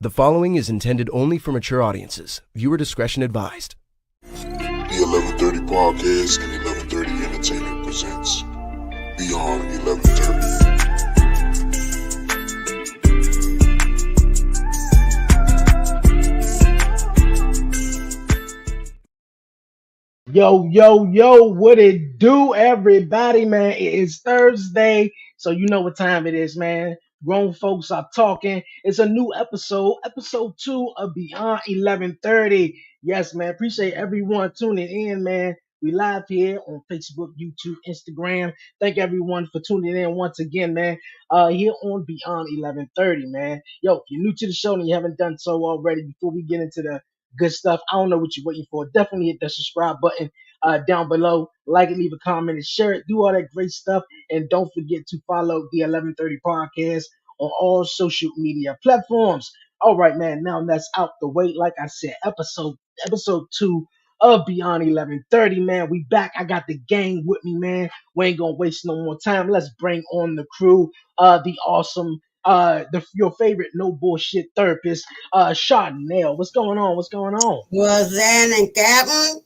The following is intended only for mature audiences. Viewer discretion advised. The 1130 Podcast and 1130 Entertainment presents Beyond 1130. Yo, what it do, everybody, man? It is Thursday, so you know what time it is, man. Grown folks are talking. It's a new episode 2 of Beyond 1130. Yes, man. Appreciate everyone tuning in, man. We live here on Facebook, YouTube, Instagram. Thank everyone for tuning in once again, man. Here on Beyond 1130, man. Yo, if you're new to the show and you haven't done so already, before we get into the good stuff, I don't know what you're waiting for. Definitely hit that subscribe button down below. Like it, leave a comment, and share it. Do all that great stuff. And don't forget to follow the 1130 Podcast on all social media platforms. All right, man. Now that's out the way. Like I said, episode 2 of Beyond 1130, man. We back. I got the gang with me, man. We ain't gonna waste no more time. Let's bring on the crew. The awesome, your favorite no bullshit therapist, Chardonnay. What's going on? What's going on? Was that and Captain?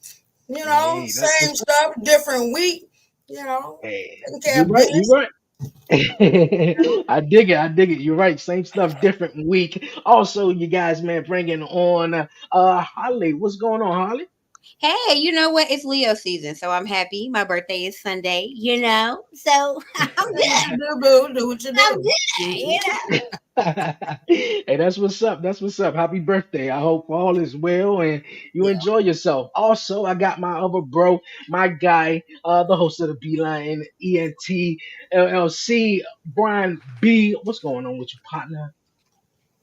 You know, Hey, that's same stuff, different week. You know, Hey, taking care you're of right. business. You're right. I dig it. I dig it. You're right. Same stuff, different week. Also, you guys, man, bringing on Holly. What's going on, Holly? Hey, you know what? It's Leo season, so I'm happy. My birthday is Sunday, so I'm good. Do what you I'm do. good, Hey, that's what's up. That's what's up. Happy birthday. I hope all is well and you Yeah. enjoy yourself. Also, I got my other bro, my guy, the host of the Beeline ENT LLC, Brian B. What's going on with you, partner?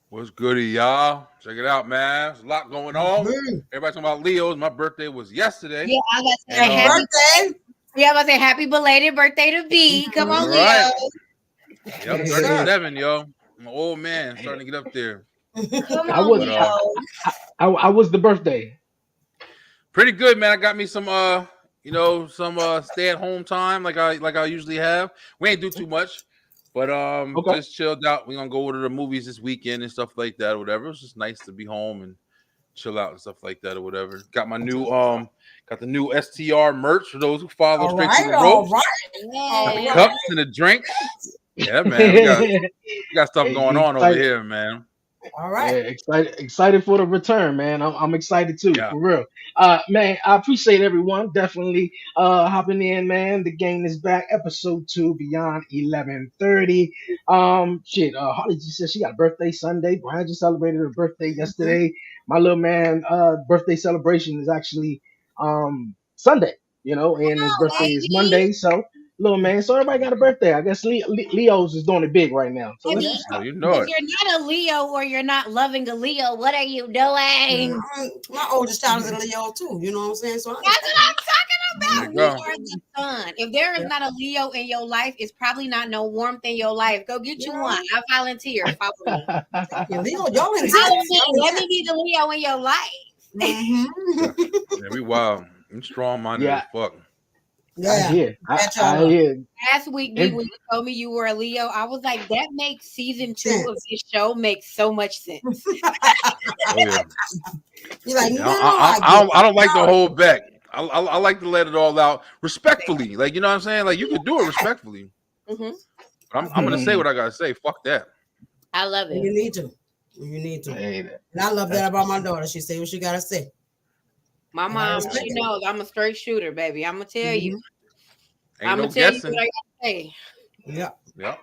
What's goody, y'all? Check it out, man. There's a lot going on. Mhm. Everybody talking about Leo's. My birthday was yesterday. Yeah, I was And, gonna say happy. Birthday. Yeah, I was gonna say happy belated birthday to B. Come on, All right. Leo. Yep, Yes, sir. 37, yo. I'm an old man, starting to get up there. Come I on, was But Leo. I was the birthday. pretty good, man. I got me some some stay-at-home time like I usually have. We ain't do too much, but Okay. just chilled out. We're gonna go to the movies this weekend and stuff like that, or whatever. It's just nice to be home and chill out and stuff like that, or whatever. Got my new got the new STR merch for those who follow All straight right, to the all ropes. right. Got the Yeah. cups and the drinks. Yeah, man. We got stuff Hey, going on over excited. here, man. All Yeah, right. excited for the return, man. I'm excited too, Yeah. for real. Man, I appreciate everyone definitely hopping in, man. The game is back, episode 2, Beyond 1130. Holly just said she got a birthday Sunday. Brian just celebrated her birthday yesterday. My little man, birthday celebration is actually Sunday, and his Oh, birthday is baby. Monday. So, little man, so everybody got a birthday. I guess Leo's is doing it big right now. So I that's mean, what's Oh, up. you know if it. you're not a Leo or you're not loving a Leo, what are you doing? My oldest child is a Leo too. You know what I'm saying? So That's what I'm talking There about. you We go. are the sun. If there is not a Leo in your life, it's probably not no warmth in your life. Go get you Yeah. one. I volunteer. Follow me. Yeah, Leo, y'all intense. Follow me. Y'all Let me be the Leo in your life. intense. Yeah, we wild. I'm strong-minded Yeah. as fuck. I Yeah. hear. Bet I y'all are. hear. Last week, And when you told me you were a Leo, I was like, that makes season 2 of Sense. this show makes so much sense. Oh yeah. You're like, Yeah, no, I, I I, I, get don't, I don't like to it. hold back. I like to let it all out respectfully. Like, you know what I'm saying? Like, you can do it respectfully. hmm But I'm gonna say what I gotta say. Fuck that. I love When you it. need to. When you need to. hey, And I love that about my daughter. She say what she gotta say. My And I mom, respect she it. knows I'm a straight shooter, baby. I'm gonna tell you. Ain't I'm no gonna tell you guessing. what I gotta say. Yeah. Yeah.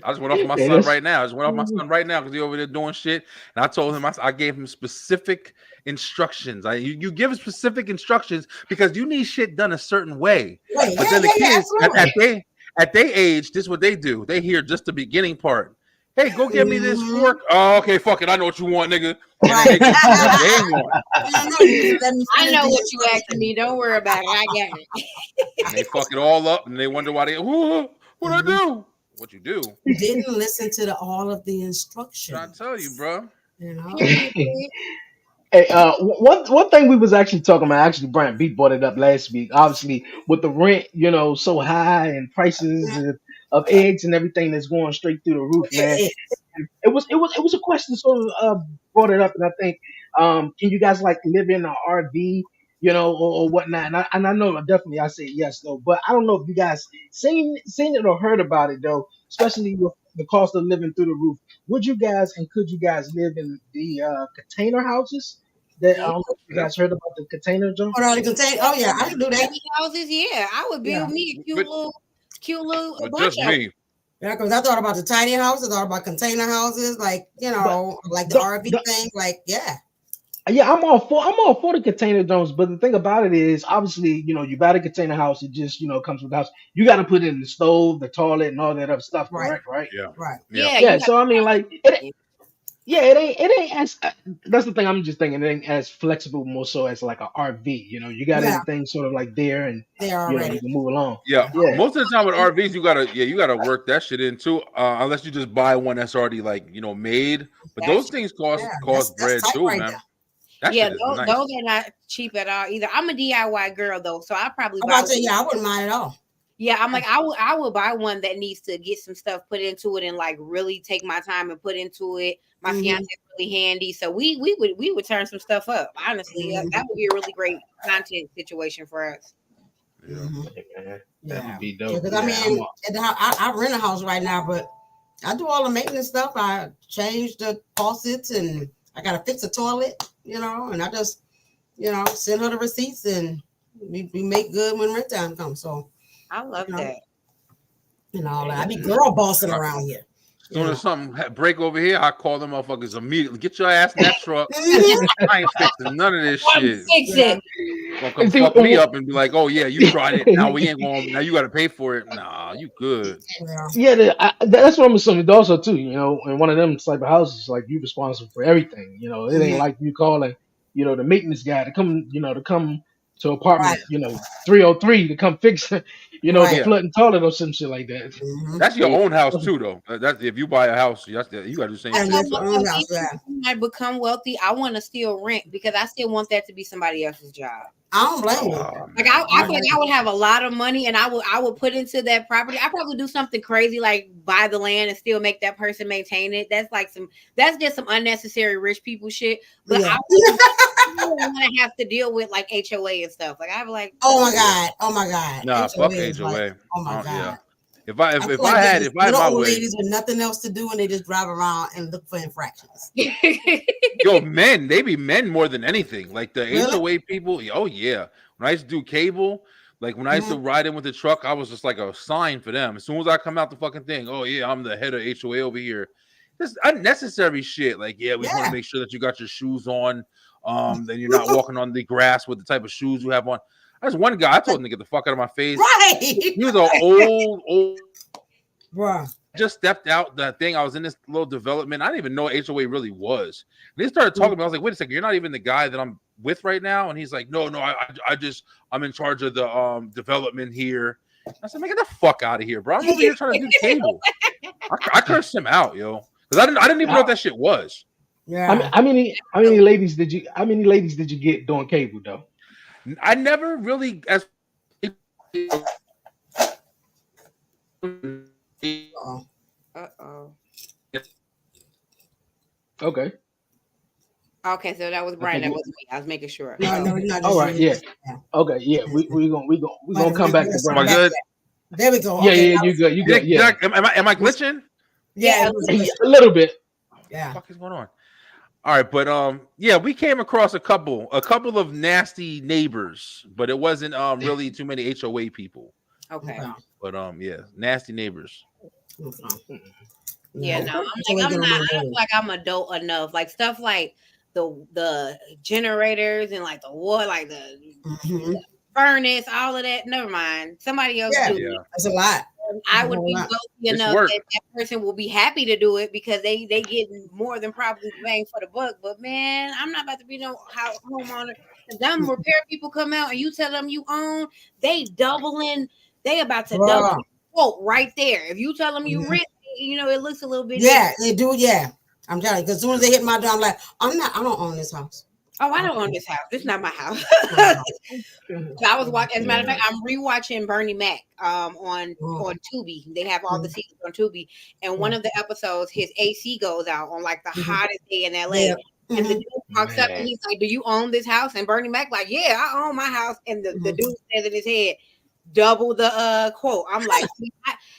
I just went off my hey, son that's right now. I just went off my son right now because he over there doing shit. And I told him I gave him specific instructions. You give specific instructions because you need shit done a certain way. Wait, But yeah, then the yeah, yeah, kids absolutely. at their age, this is what they do. They hear just the beginning part. Hey, go get me this Mhm. fork. Oh, okay, fuck it. I know what you want, nigga. And then Right. they just do what they want. You know, you just let me I finish know the what you asking instruction. me. Don't worry about it. I got it. And they fuck it all up and they wonder why what I Mhm. do? What you do? You didn't listen to all of the Trying to instructions. tell you, bro. You know? hey, one thing we was actually talking about. Actually, Brian B brought it up last week. Obviously, with the rent, so high and prices of eggs and everything that's going straight through the roof, It man. is. it was a question sort of brought it up, and I think can you guys like live in an RV, or whatnot? And I know definitely I say yes though, but I don't know if you guys seen it or heard about it though, especially with the cost of living through the roof. Would you guys and could you guys live in the container houses? That I Yeah. don't know if you guys heard about the container joint. Put all the contain. Oh yeah, I can do that. Tiny houses, yeah. I would build Yeah. me a But- cute little But bunch just of me. Yeah, because I thought about the tiny houses, I thought about container houses, like like the the- RV the- thing, like yeah. Yeah, I'm all for the container drones, but the thing about it is, obviously, you buy the container house, it just comes with the house. You got to put in the stove, the toilet, and all that other stuff, Right. correct? Right? Yeah. Right. Yeah, Yeah. you So I mean, like, it ain't as. That's the thing. I'm just thinking it ain't as flexible, more so as like a RV. You got Yeah. everything sort of like there, and They you already. can move along. Yeah. Yeah. Most of the time with RVs, you gotta work that shit in too. Unless you just buy one that's already like made. But those things cost that's bread tight too, right man. there. That yeah, shit is those, nice. those are not cheap at all either. I'm a DIY girl though, so I probably I'm buy. about to say, yeah, I wouldn't mind at all. Yeah, I'm like I would buy one that needs to get some stuff put into it and like really take my time and put into it. My Mhm. fiance is really handy, so we would turn some stuff up. Honestly, that would be a really great content situation for us. Yeah. That Yeah. would be dope. Because Yeah, I I'm mean, all- I rent a house right now, but I do all the maintenance stuff. I change the faucets and I gotta fix the toilet, and I just, send her the receipts and we make good when rent time comes. So, I love You know, that. I be girl bossing around here. As soon as something break over here, I call them motherfuckers immediately. Get your ass in that truck. Mhm. I ain't fixing none of this shit. Fix it. Gonna come See, fuck me up and be like, "Oh yeah, you tried it. Now we ain't going. Now you got to pay for it." Nah, you good. Yeah. Yeah, that's what I'm assuming also too. In one of them type of houses, like you responsible for everything. It ain't like you calling, the maintenance guy to come, to apartment, Right. 303 to come fix, Right. the flooding toilet or some shit like that. Mhm. That's your own house too, though. That's if you buy a house, you got to do the same And shit. that's your own house, yeah. When I become wealthy, I want to still rent because I still want that to be somebody else's job. I don't blame you. Like I feel like I would have a lot of money and I would put into that property. I probably do something crazy like buy the land and still make that person maintain it. That's just some unnecessary rich people shit. But Yeah. I don't want to have to deal with like HOA and stuff. Like I have like Oh my god. Nah, fuck is HOA. like, oh my god. Yeah. If I feel if like I they're had just my little old way, ladies with nothing else to do and they just drive around and look for infractions. yo, men, they be men more than anything. Like the Really? HOA people. Oh yeah. When I used to do cable, like when I used to ride in with the truck, I was just like a sign for them. As soon as I come out the fucking thing, oh yeah, I'm the head of HOA over here. This unnecessary shit. Like, yeah, we want Yeah. to make sure that you got your shoes on. Then you're not walking on the grass with the type of shoes you have on. There's one guy, I told him to get the fuck out of my face. Right. He was an old Bruh. just stepped out that thing. I was in this little development. I didn't even know what HOA really was. And they started talking to me. I was like, wait a second, you're not even the guy that I'm with right now. And he's like, no, I'm in charge of the development here. I said, man, get the fuck out of here, bro. I'm over here trying to do cable. I cursed him out, yo. Because I didn't even know what that shit was. Yeah. How many ladies did you get doing cable though? I never really Uh-oh. Okay. Okay, so that was Brian. Okay, That was me. I was making sure. No, we're not. All right, yeah. Okay, yeah. We gonna come back to Am I Brian. good? There we go. Yeah, Okay, yeah, you good, you good. Yeah, Am I glitching? Yeah. a little bit. What Yeah. the fuck is going on? All right, but yeah, we came across a couple of nasty neighbors, but it wasn't really too many HOA people. Okay. But yeah, nasty neighbors. Yeah, no, I don't feel like I'm adult enough. Like stuff like the generators and like the water, like the Mhm. furnace, all of that. Never mind. Somebody else Yeah. do it. Yeah. That's a lot. I would be It's wealthy It's enough work. that person will be happy to do it because they get more than probably bang for the buck. But man, I'm not about to be no homeowner. Them repair people come out and you tell them you own, they doubling. They about to Bruh. double the quote right there. If you tell them you Mhm. rent, it looks a little bit. Yeah, they do. Yeah. I'm telling you, because as soon as they hit my door, I'm like, I don't own this house. Oh, I don't own this house. This is not my house. Wow. So I was watching. As a matter of Yeah. fact, I'm rewatching Bernie Mac on Oh. Tubi. They have all the seasons on Tubi, and one of the episodes, his AC goes out on like the hottest day in LA. Yeah. And the Mhm. dude walks up and Man. he's like, "Do you own this house?" And Bernie Mac like, "Yeah, I own my house." And the dude says in his head, double the quote. I'm like,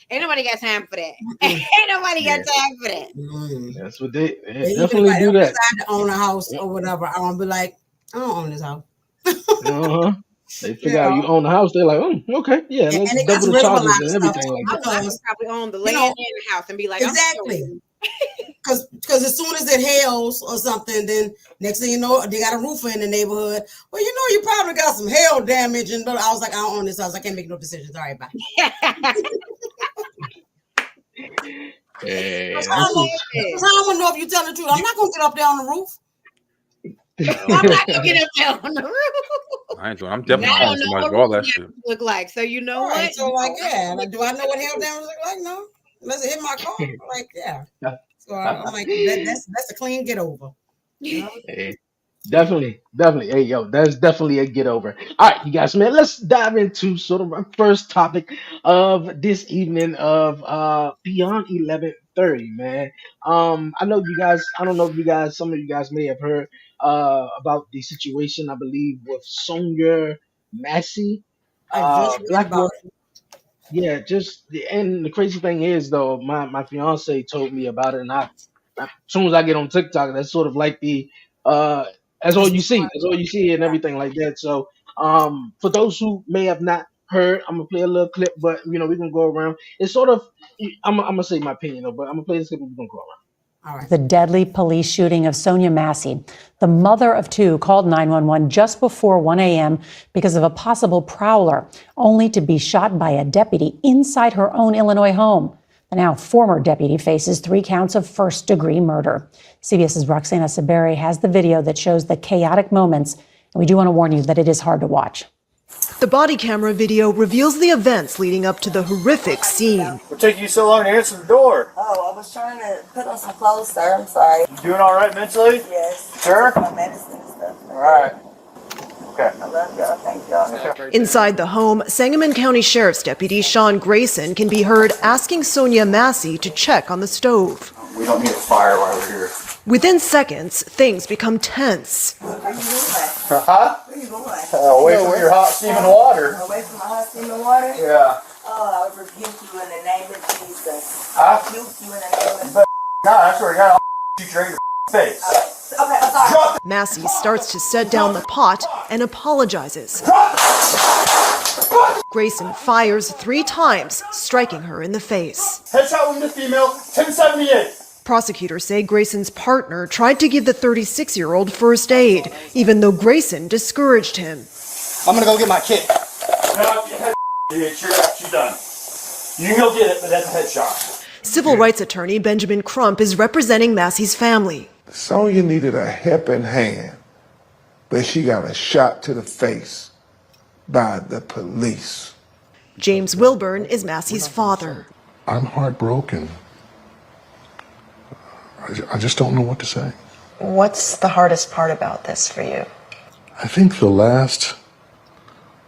ain't nobody got time for that. Ain't nobody got time for that. Mhm. That's what they And even definitely if I do ever that. decide to own a house or whatever, I'm gonna be like, I don't own this house. Uh-huh. They You figure out you know, own the house. They're like, oh, okay, yeah, and let's it double gets the rid of a charges lot of and stuff everything like I that. could because probably own the you land know and the house and be like, exactly. I'm Because as soon as it hails or something, then next thing you know, they got a roofer in the neighborhood. Well, you know, you probably got some hail damage. And I was like, I don't own this house. I can't make no decisions. All right, bye. Hey, Because that's I just, don't know if you tell the truth. I'm not gonna get up there on the roof. I'm not gonna get up there on the roof. I ain't doing. I'm And definitely I calling don't know somebody what for all roof that shit. look like. So you know All what? right, so like, yeah. Like, do I know what hail damage look like? No. Unless it hit my car. Like, yeah. So I'm like, that's a clean get over. You know? hey, definitely. Hey, yo, that's definitely a get over. All right, you guys, man, let's dive into sort of our first topic of this evening of Beyond 11:30, man. I know you guys. I don't know if you guys. Some of you guys may have heard about the situation. I believe with Sonia Massey, I just read black woman. about it. Yeah, and the crazy thing is though, my fiance told me about it, and as soon as I get on TikTok, that's sort of like the uh that's all That's you what's see, going that's all you see, and everything like that. So for those who may have not heard, I'm gonna play a little clip, but we're gonna go around. It's sort of I'm gonna say my opinion though, but I'm gonna play this clip and we're gonna go around. All right. The deadly police shooting of Sonia Massey. The mother of two called 911 just before 1 a.m. because of a possible prowler, only to be shot by a deputy inside her own Illinois home. The now former deputy faces 3 counts of first-degree murder. CBS's Roxana Saberi has the video that shows the chaotic moments, and we do want to warn you that it is hard to watch. The body camera video reveals the events leading up to the horrific scene. What took you so long to answer the door? Oh, I was trying to put on some clothes, sir. I'm sorry. You doing all right mentally? Yes. Sure? My medicine and stuff. All right. Okay. I love y'all. Thank y'all. Inside the home, Sangamon County Sheriff's Deputy Sean Grayson can be heard asking Sonia Massey to check on the stove. We don't need a fire while we're here. Within seconds, things become tense. Where you going? Huh? Where you going? Away from your hot steaming water. Away from my hot steaming water? Yeah. Oh, I rebuke you in the name of Jesus. Huh? Rebuke you in the name of No, I swear to God, I'll shoot you right in your face. Okay, I'm sorry. Drop it. Massey starts to set down the pot and apologizes. Grayson fires 3 times, striking her in the face. Headshot wound to female, 1078. Prosecutors say Grayson's partner tried to give the 36-year-old first aid, even though Grayson discouraged him. I'm gonna go get my kit. No, you're done. You can go get it, but that's a headshot. Civil rights attorney Benjamin Crump is representing Massey's family. Sonia needed a helping hand, but she got a shot to the face by the police. James Wilburn is Massey's father. I'm heartbroken. I just don't know what to say. What's the hardest part about this for you? I think the last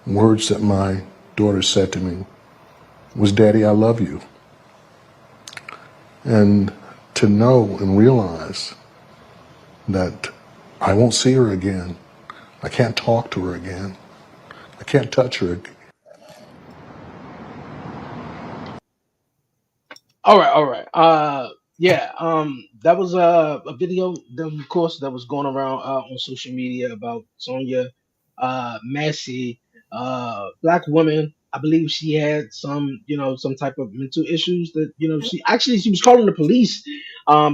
words that my daughter said to me was, "Daddy, I love you." And to know and realize that I won't see her again. I can't talk to her again. I can't touch her again. All right. That was a video that, of course, that was going around on social media about Sonia Massey, black woman. I believe she had some type of mental issues that, she was calling the police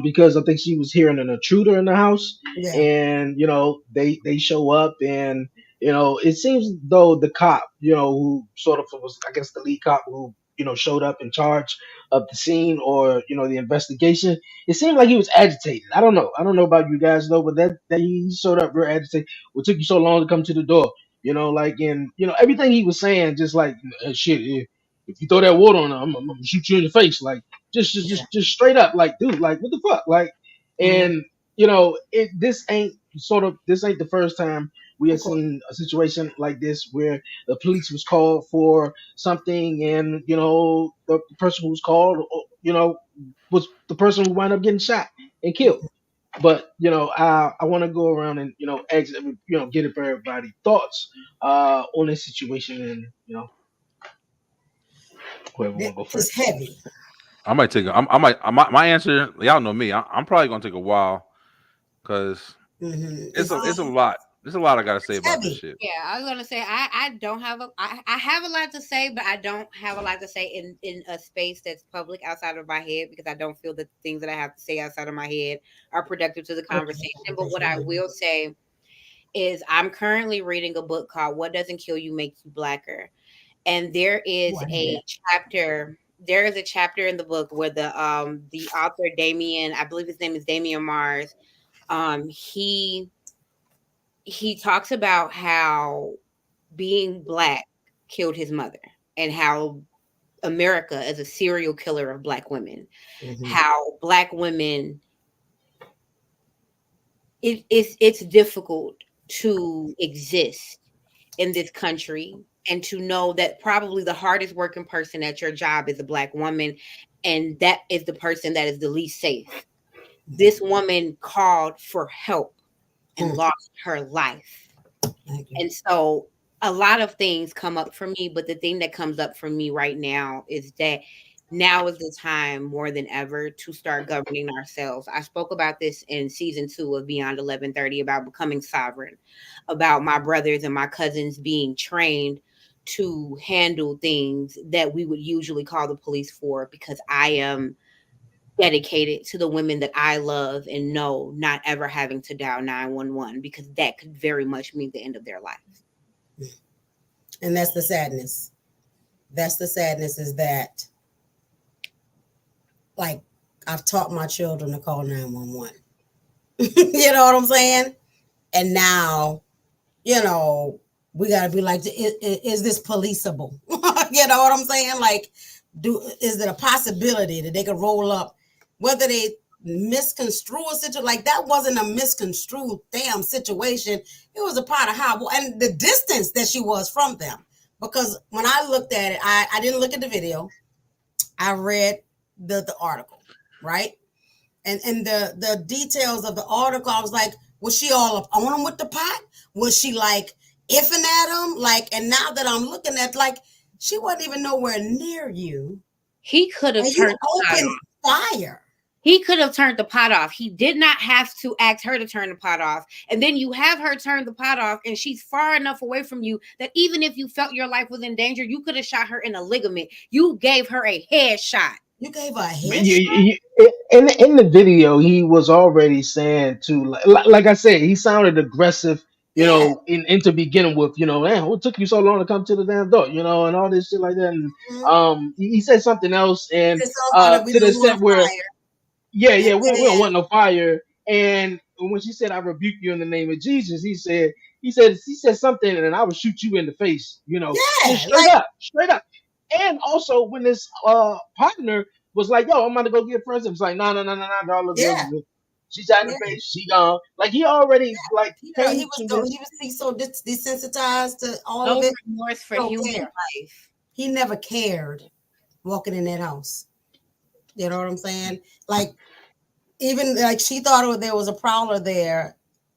because I think she was hearing an intruder in the house, Yeah. and they show up, and it seems though the cop, who sort of was, I guess, the lead cop who showed up in charge of the scene, or the investigation. It seemed like he was agitated. I don't know about you guys though, but that he showed up real agitated. What took you so long to come to the door? Everything he was saying, just like, shit. If you throw that water on her, I'm gonna shoot you in the face. Like, just straight up, like, dude, like, what the fuck, like, and this ain't sort of this ain't the first time we have seen a situation like this where the police was called for something, and the person who was called, was the person who wound up getting shot and killed. But I want to go around and ask get everybody's thoughts on this situation, and whoever want to go first. It's heavy. I might take. My answer. Y'all know me. I'm probably gonna take a while because it's a lot. There's a lot I gotta say about this shit. Yeah, I was gonna say I don't have I have a lot to say, but I don't have a lot to say in a space that's public outside of my head, because I don't feel that the things that I have to say outside of my head are productive to the conversation. But what I will say is I'm currently reading a book called What Doesn't Kill You Makes You Blacker. And there is a chapter in the book where the author Damien, I believe his name is Damien Mars, he talks about how being Black killed his mother, and how America is a serial killer of Black women. How Black women, it's difficult to exist in this country, and to know that probably the hardest working person at your job is a Black woman, and that is the person that is the least safe. This woman called for help and lost her life. And so a lot of things come up for me, but the thing that comes up for me right now is that now is the time more than ever to start governing ourselves. I spoke about this in season 2 of Beyond 1130 about becoming sovereign, about my brothers and my cousins being trained to handle things that we would usually call the police for, because I am dedicated to the women that I love and know not ever having to dial 911, because that could very much mean the end of their life. And that's the sadness. That's the sadness, is that, like, I've taught my children to call 911. You know what I'm saying? And now, we got to be like, is this policeable? You know what I'm saying? Like, is there a possibility that they could roll up, whether they misconstrue a situation? Like, that wasn't a misconstrued damn situation. It was a part of how, and the distance that she was from them. Because when I looked at it, I didn't look at the video. I read the article, right? And the details of the article, I was like, was she all up on him with the pot? Was she like iffing at him? Like, and now that I'm looking at, like, she wasn't even nowhere near you. He could have turned fire. He could have turned the pot off. He did not have to ask her to turn the pot off. And then you have her turn the pot off, and she's far enough away from you that even if you felt your life was in danger, you could have shot her in a ligament. You gave her a headshot. You gave her a headshot? In the video, he was already saying to, like I said, he sounded aggressive, in to begin with, man, what took you so long to come to the damn door, and all this shit like that. And he said something else, and to the extent where, we don't want no fire. And when she said, I rebuke you in the name of Jesus, he said something, and I will shoot you in the face, straight up. And also when this partner was like, yo, I'm about to go get friends, it's like, no, dog, she's out in the face, she gone. Like, he already, like, he was so desensitized to all of it. Remorse for human life. He never cared walking in that house. You know what I'm saying? Like, even like, she thought there was a prowler there,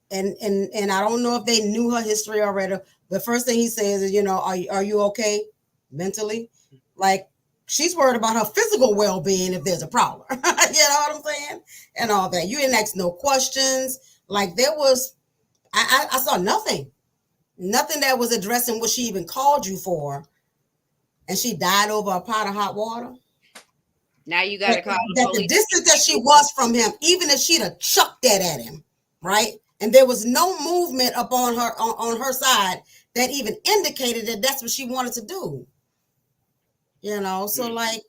and I don't know if they knew her history already. The first thing he says is, are you okay mentally? Like, she's worried about her physical well-being if there's a prowler. You know what I'm saying? And all that. You didn't ask no questions. Like, there was, I saw nothing that was addressing what she even called you for. And she died over a pot of hot water. Now you got to call the police. The distance that she was from him, even if she'd have chucked that at him, right? And there was no movement up on her side that even indicated that that's what she wanted to do. So like,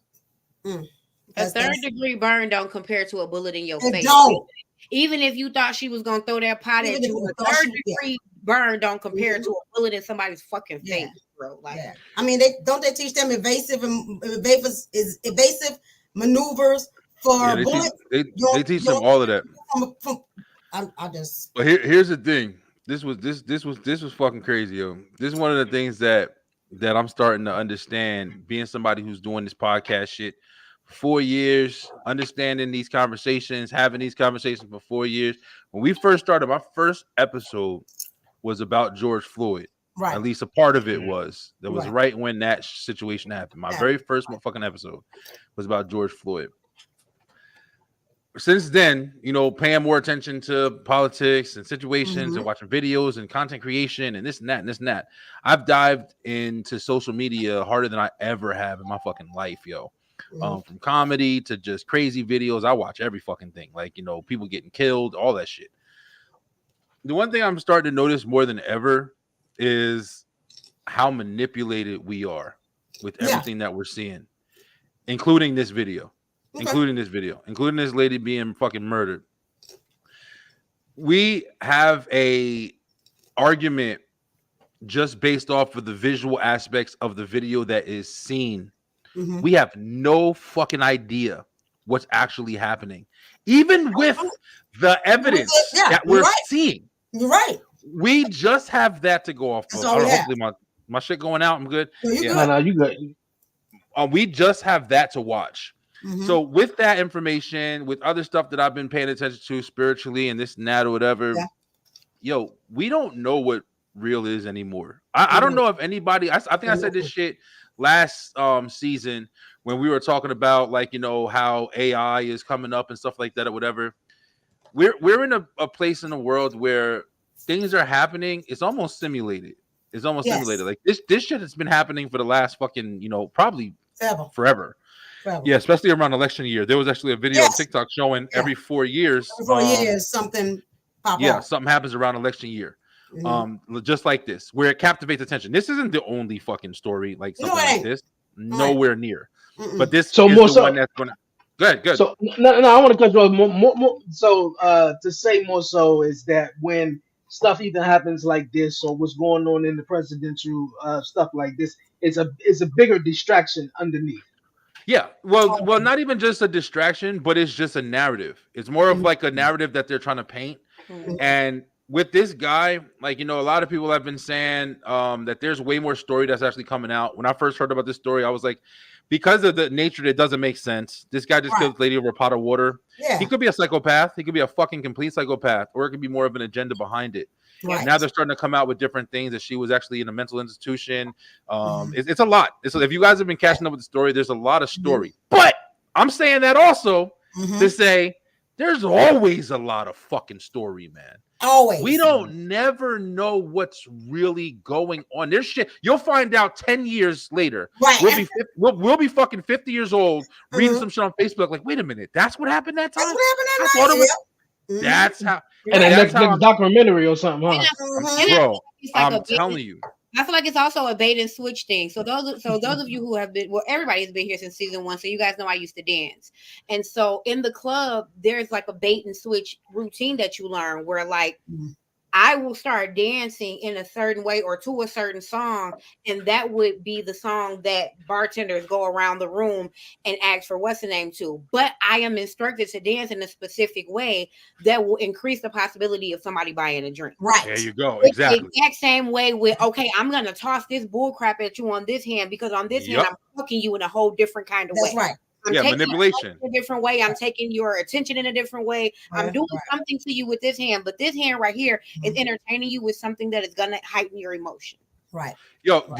a third-degree burn don't compare to a bullet in your face. Don't. Even if you thought she was gonna throw that pot at you, a third-degree burn don't compare to a bullet in somebody's fucking face, bro. Like, I mean, they teach them evasive maneuvers for bullets. They teach them all of that. I just. But here's the thing. This was fucking crazy, yo. This is one of the things that I'm starting to understand. Being somebody who's doing this podcast shit for 4 years, understanding these conversations, having these conversations for 4 years. When we first started, my first episode was about George Floyd. Right. At least a part of it was. That was Right. right when that situation happened. My very first fucking episode was about George Floyd. Since then, you know, paying more attention to politics and situations and watching videos and content creation and this and that and this and that, I've dived into social media harder than I ever have in my fucking life, yo. From comedy to just crazy videos, I watch every fucking thing. Like, you know, people getting killed, all that shit. The one thing I'm starting to notice more than ever is how manipulated we are with everything that we're seeing, including this video. Including this lady being fucking murdered. We have a argument just based off of the visual aspects of the video that is seen. We have no fucking idea what's actually happening, even with the evidence that we're seeing. You're right. We just have that to go off of. Hopefully my shit going out. I'm good. No, you good. We just have that to watch. So with that information, with other stuff that I've been paying attention to spiritually and this and that or whatever, yo, we don't know what real is anymore. I don't know if anybody, I think I said this shit last season when we were talking about, like, you know, how AI is coming up and stuff like that or whatever. We're in a place in the world where things are happening. It's almost simulated. It's almost simulated. Like this shit has been happening for the last fucking, you know, probably forever. Yeah, especially around election year. There was actually a video on TikTok showing every 4 years. Every 4 years, something pop up. Something happens around election year. Just like this, where it captivates attention. This isn't the only fucking story like something like this. Nowhere near. But this is the one that's gonna. Good. So no, I want to cut you off. More. So to say more so is that when stuff even happens like this, or what's going on in the presidential stuff like this, it's a bigger distraction underneath. Yeah, well, not even just a distraction, but it's just a narrative. It's more of like a narrative that they're trying to paint. And with this guy, like, you know, a lot of people have been saying that there's way more story that's actually coming out. When I first heard about this story, I was like, because of the nature, it doesn't make sense. This guy just killed this lady over a pot of water. He could be a psychopath. He could be a fucking complete psychopath, or it could be more of an agenda behind it. Now they're starting to come out with different things, that she was actually in a mental institution. It's a lot. If you guys have been catching up with the story, there's a lot of story. But I'm saying that also to say there's always a lot of fucking story, man. Always. We don't never know what's really going on. There's shit you'll find out 10 years later. Right. We'll be fucking 50 years old reading some shit on Facebook. Like, wait a minute, that's what happened that time. That's what happened that night. That's how. And then next documentary or something, huh? Bro, I'm telling you. I feel like it's also a bait and switch thing. So those of you who have been, well, everybody's been here since season 1, so you guys know I used to dance. And so in the club, there's like a bait and switch routine that you learn where, like, I will start dancing in a certain way or to a certain song, and that would be the song that bartenders go around the room and ask for what's the name to. But I am instructed to dance in a specific way that will increase the possibility of somebody buying a drink. Right. There you go. It's Exactly. the exact same way with, okay, I'm going to toss this bull crap at you on this hand because on this hand, I'm fucking you in a whole different kind of way. That's right. I'm Yeah, taking manipulation. a different way. I'm taking your attention in a different way. I'm doing something to you with this hand, but this hand right here is entertaining you with something that is gonna heighten your emotion. Right. Yo,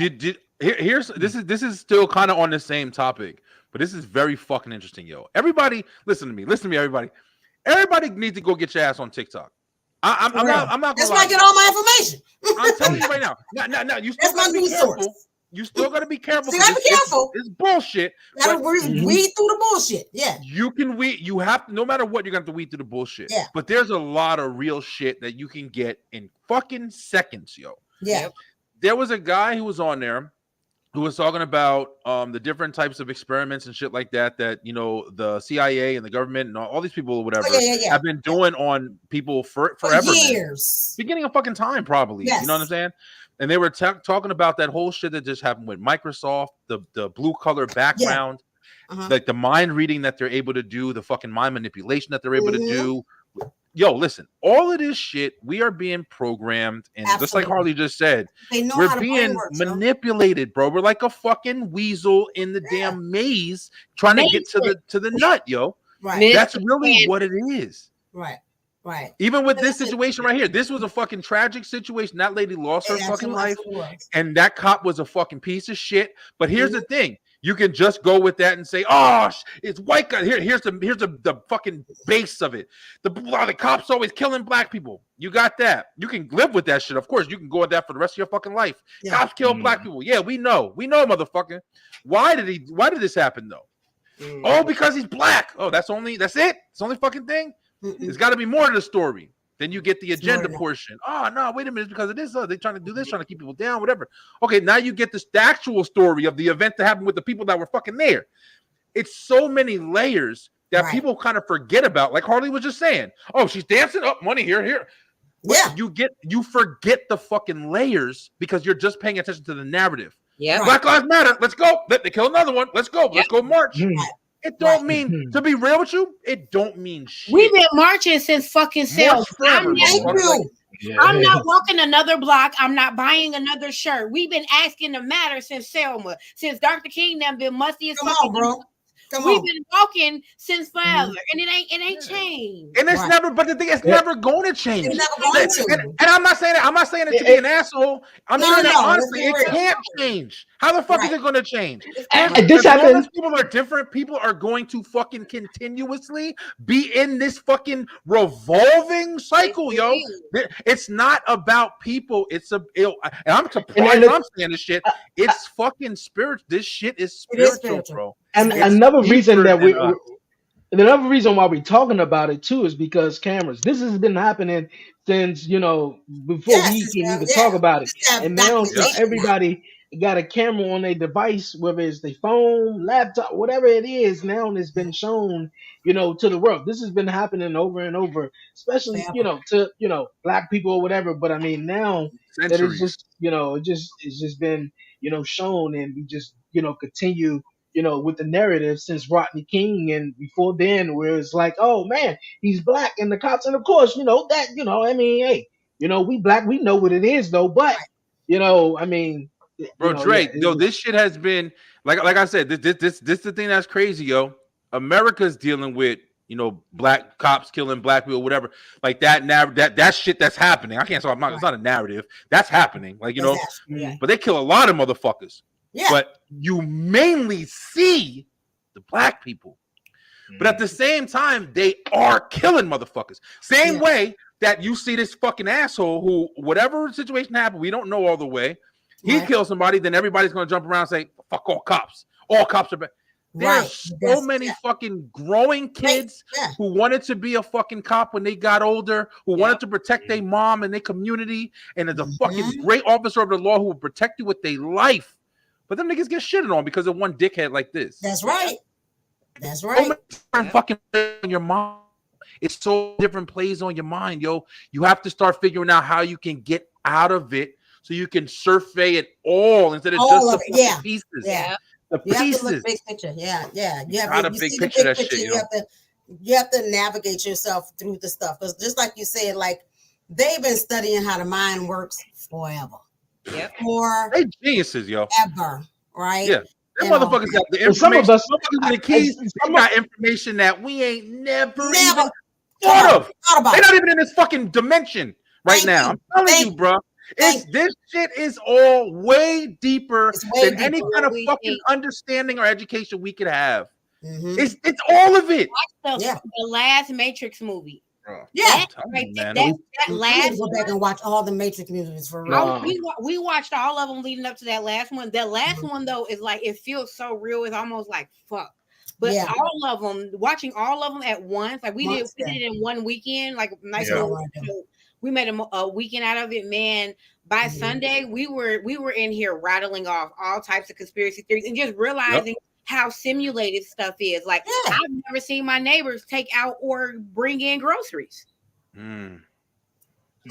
here's this is still kind of on the same topic, but this is very fucking interesting, yo. Everybody, listen to me, everybody. Everybody needs to go get your ass on TikTok. I'm not. That's where I get all my information. I'm telling you right now. No, you still gotta be careful. You still gotta be careful. You gotta be careful. It's bullshit. You gotta weed through the bullshit. Yeah. You can weed. You have to, no matter what, you're gonna have to weed through the bullshit. Yeah. But there's a lot of real shit that you can get in fucking seconds, yo. Yeah. There was a guy who was on there who was talking about the different types of experiments and shit like that you know, the CIA and the government and all these people or whatever have been doing on people forever, for years, beginning of fucking time, probably. You know what I'm saying? And they were talking about that whole shit that just happened with Microsoft, the blue color background, like the mind reading that they're able to do, the fucking mind manipulation that they're able to do. yo, listen, all of this shit, we are being programmed, and just like Absolutely. Harley just said, They know we're how the brain being works, yo. manipulated, bro. We're like a fucking weasel in the damn maze trying to get to the nut, yo. Right. That's really what it is. Right. Right. Even with this situation right here, this was a fucking tragic situation. That lady lost her fucking life, and that cop was a fucking piece of shit. But here's the thing: you can just go with that and say, "Oh, it's white guy." Here's the fucking base of it. The cops always killing black people. You got that. You can live with that shit. Of course, you can go with that for the rest of your fucking life. Yeah. Cops kill black people. Yeah, we know, motherfucker. Why did this happen though? Oh, because he's black. Oh, that's it. It's the only fucking thing. There's got to be more to the story. Then you get the agenda portion. Oh, no, wait a minute. Because of this, they're trying to do this, trying to keep people down, whatever. Okay, now you get the actual story of the event that happened with the people that were fucking there. It's so many layers that people kind of forget about. Like Harley was just saying. Oh, she's dancing. Oh, money here. Yeah. You forget the fucking layers because you're just paying attention to the narrative. Yeah. Black Lives Matter. Let's go. They kill another one. Let's go. Let's go march. It don't mean, to be real with you, it don't mean shit. We've been marching since fucking Selma. I'm not walking another block. I'm not buying another shirt. We've been asking the matter since Selma. Since Dr. King done been musty as fucking bro. We've been walking since forever, and it ain't changed. And it's never, but the thing is, never going to change. It's never going to. And I'm not saying that. I'm not saying it to be an asshole. I'm saying that honestly, it can't change. How the fuck is it going to change? This happens. People are different. People are going to fucking continuously be in this fucking revolving cycle, yo. It's not about people. And I'm surprised I'm saying this shit. It's fucking spirit. This shit is spiritual, bro. And another reason why we're talking about it too is because cameras. This has been happening since before we can even talk about it. And now everybody got a camera on their device, whether it's their phone, laptop, whatever it is. Now it's been shown, to the world. This has been happening over and over, especially to black people or whatever. But I mean now that it's just it's just been shown, and we just continue. With the narrative since Rodney King and before then, where it's like, oh man, he's black, and the cops, and of course, I mean, hey, we black, we know what it is though, but I mean, bro, Drake, this shit has been like I said, this the thing that's crazy, yo. America's dealing with black cops killing black people, whatever, like that shit that's happening. I can't say it's not a narrative that's happening, like but they kill a lot of motherfuckers. Yeah. But you mainly see the black people. But at the same time, they are killing motherfuckers. Same way that you see this fucking asshole who, whatever situation happened, we don't know all the way. He kills somebody, then everybody's going to jump around and say, fuck all cops. All cops are bad. There's so many fucking growing kids who wanted to be a fucking cop when they got older, who wanted to protect their mom and their community, and as a fucking great officer of the law who will protect you with their life. But them niggas get shitted on because of one dickhead like this. That's right. That's right. Fucking on your mind. It's so different plays on your mind, yo. You have to start figuring out how you can get out of it so you can survey it all instead of just the pieces. Yeah. The you pieces. Have to look big picture. Yeah. You have not a big picture that shit, you have to navigate yourself through the stuff. Because just like you said, like they've been studying how the mind works forever. Yep. They geniuses, yo. Ever, right? Yeah. Them motherfuckers got the information. Some of us, the keys, they got information that we ain't never even thought of. They're not even in this fucking dimension right now. I'm telling you, bro. This shit is all way deeper than any kind of fucking understanding or education we could have. It's all of it. The last Matrix movie. Yeah, that last. Go back and watch all the Matrix movies for real. We watched all of them leading up to that last one. That last one though is like it feels so real. It's almost like fuck. But all of them, watching all of them at once, like we did it in one weekend, like nice. We made a weekend out of it, man. By Sunday, we were in here rattling off all types of conspiracy theories and just realizing how simulated stuff is. Like I've never seen my neighbors take out or bring in groceries. I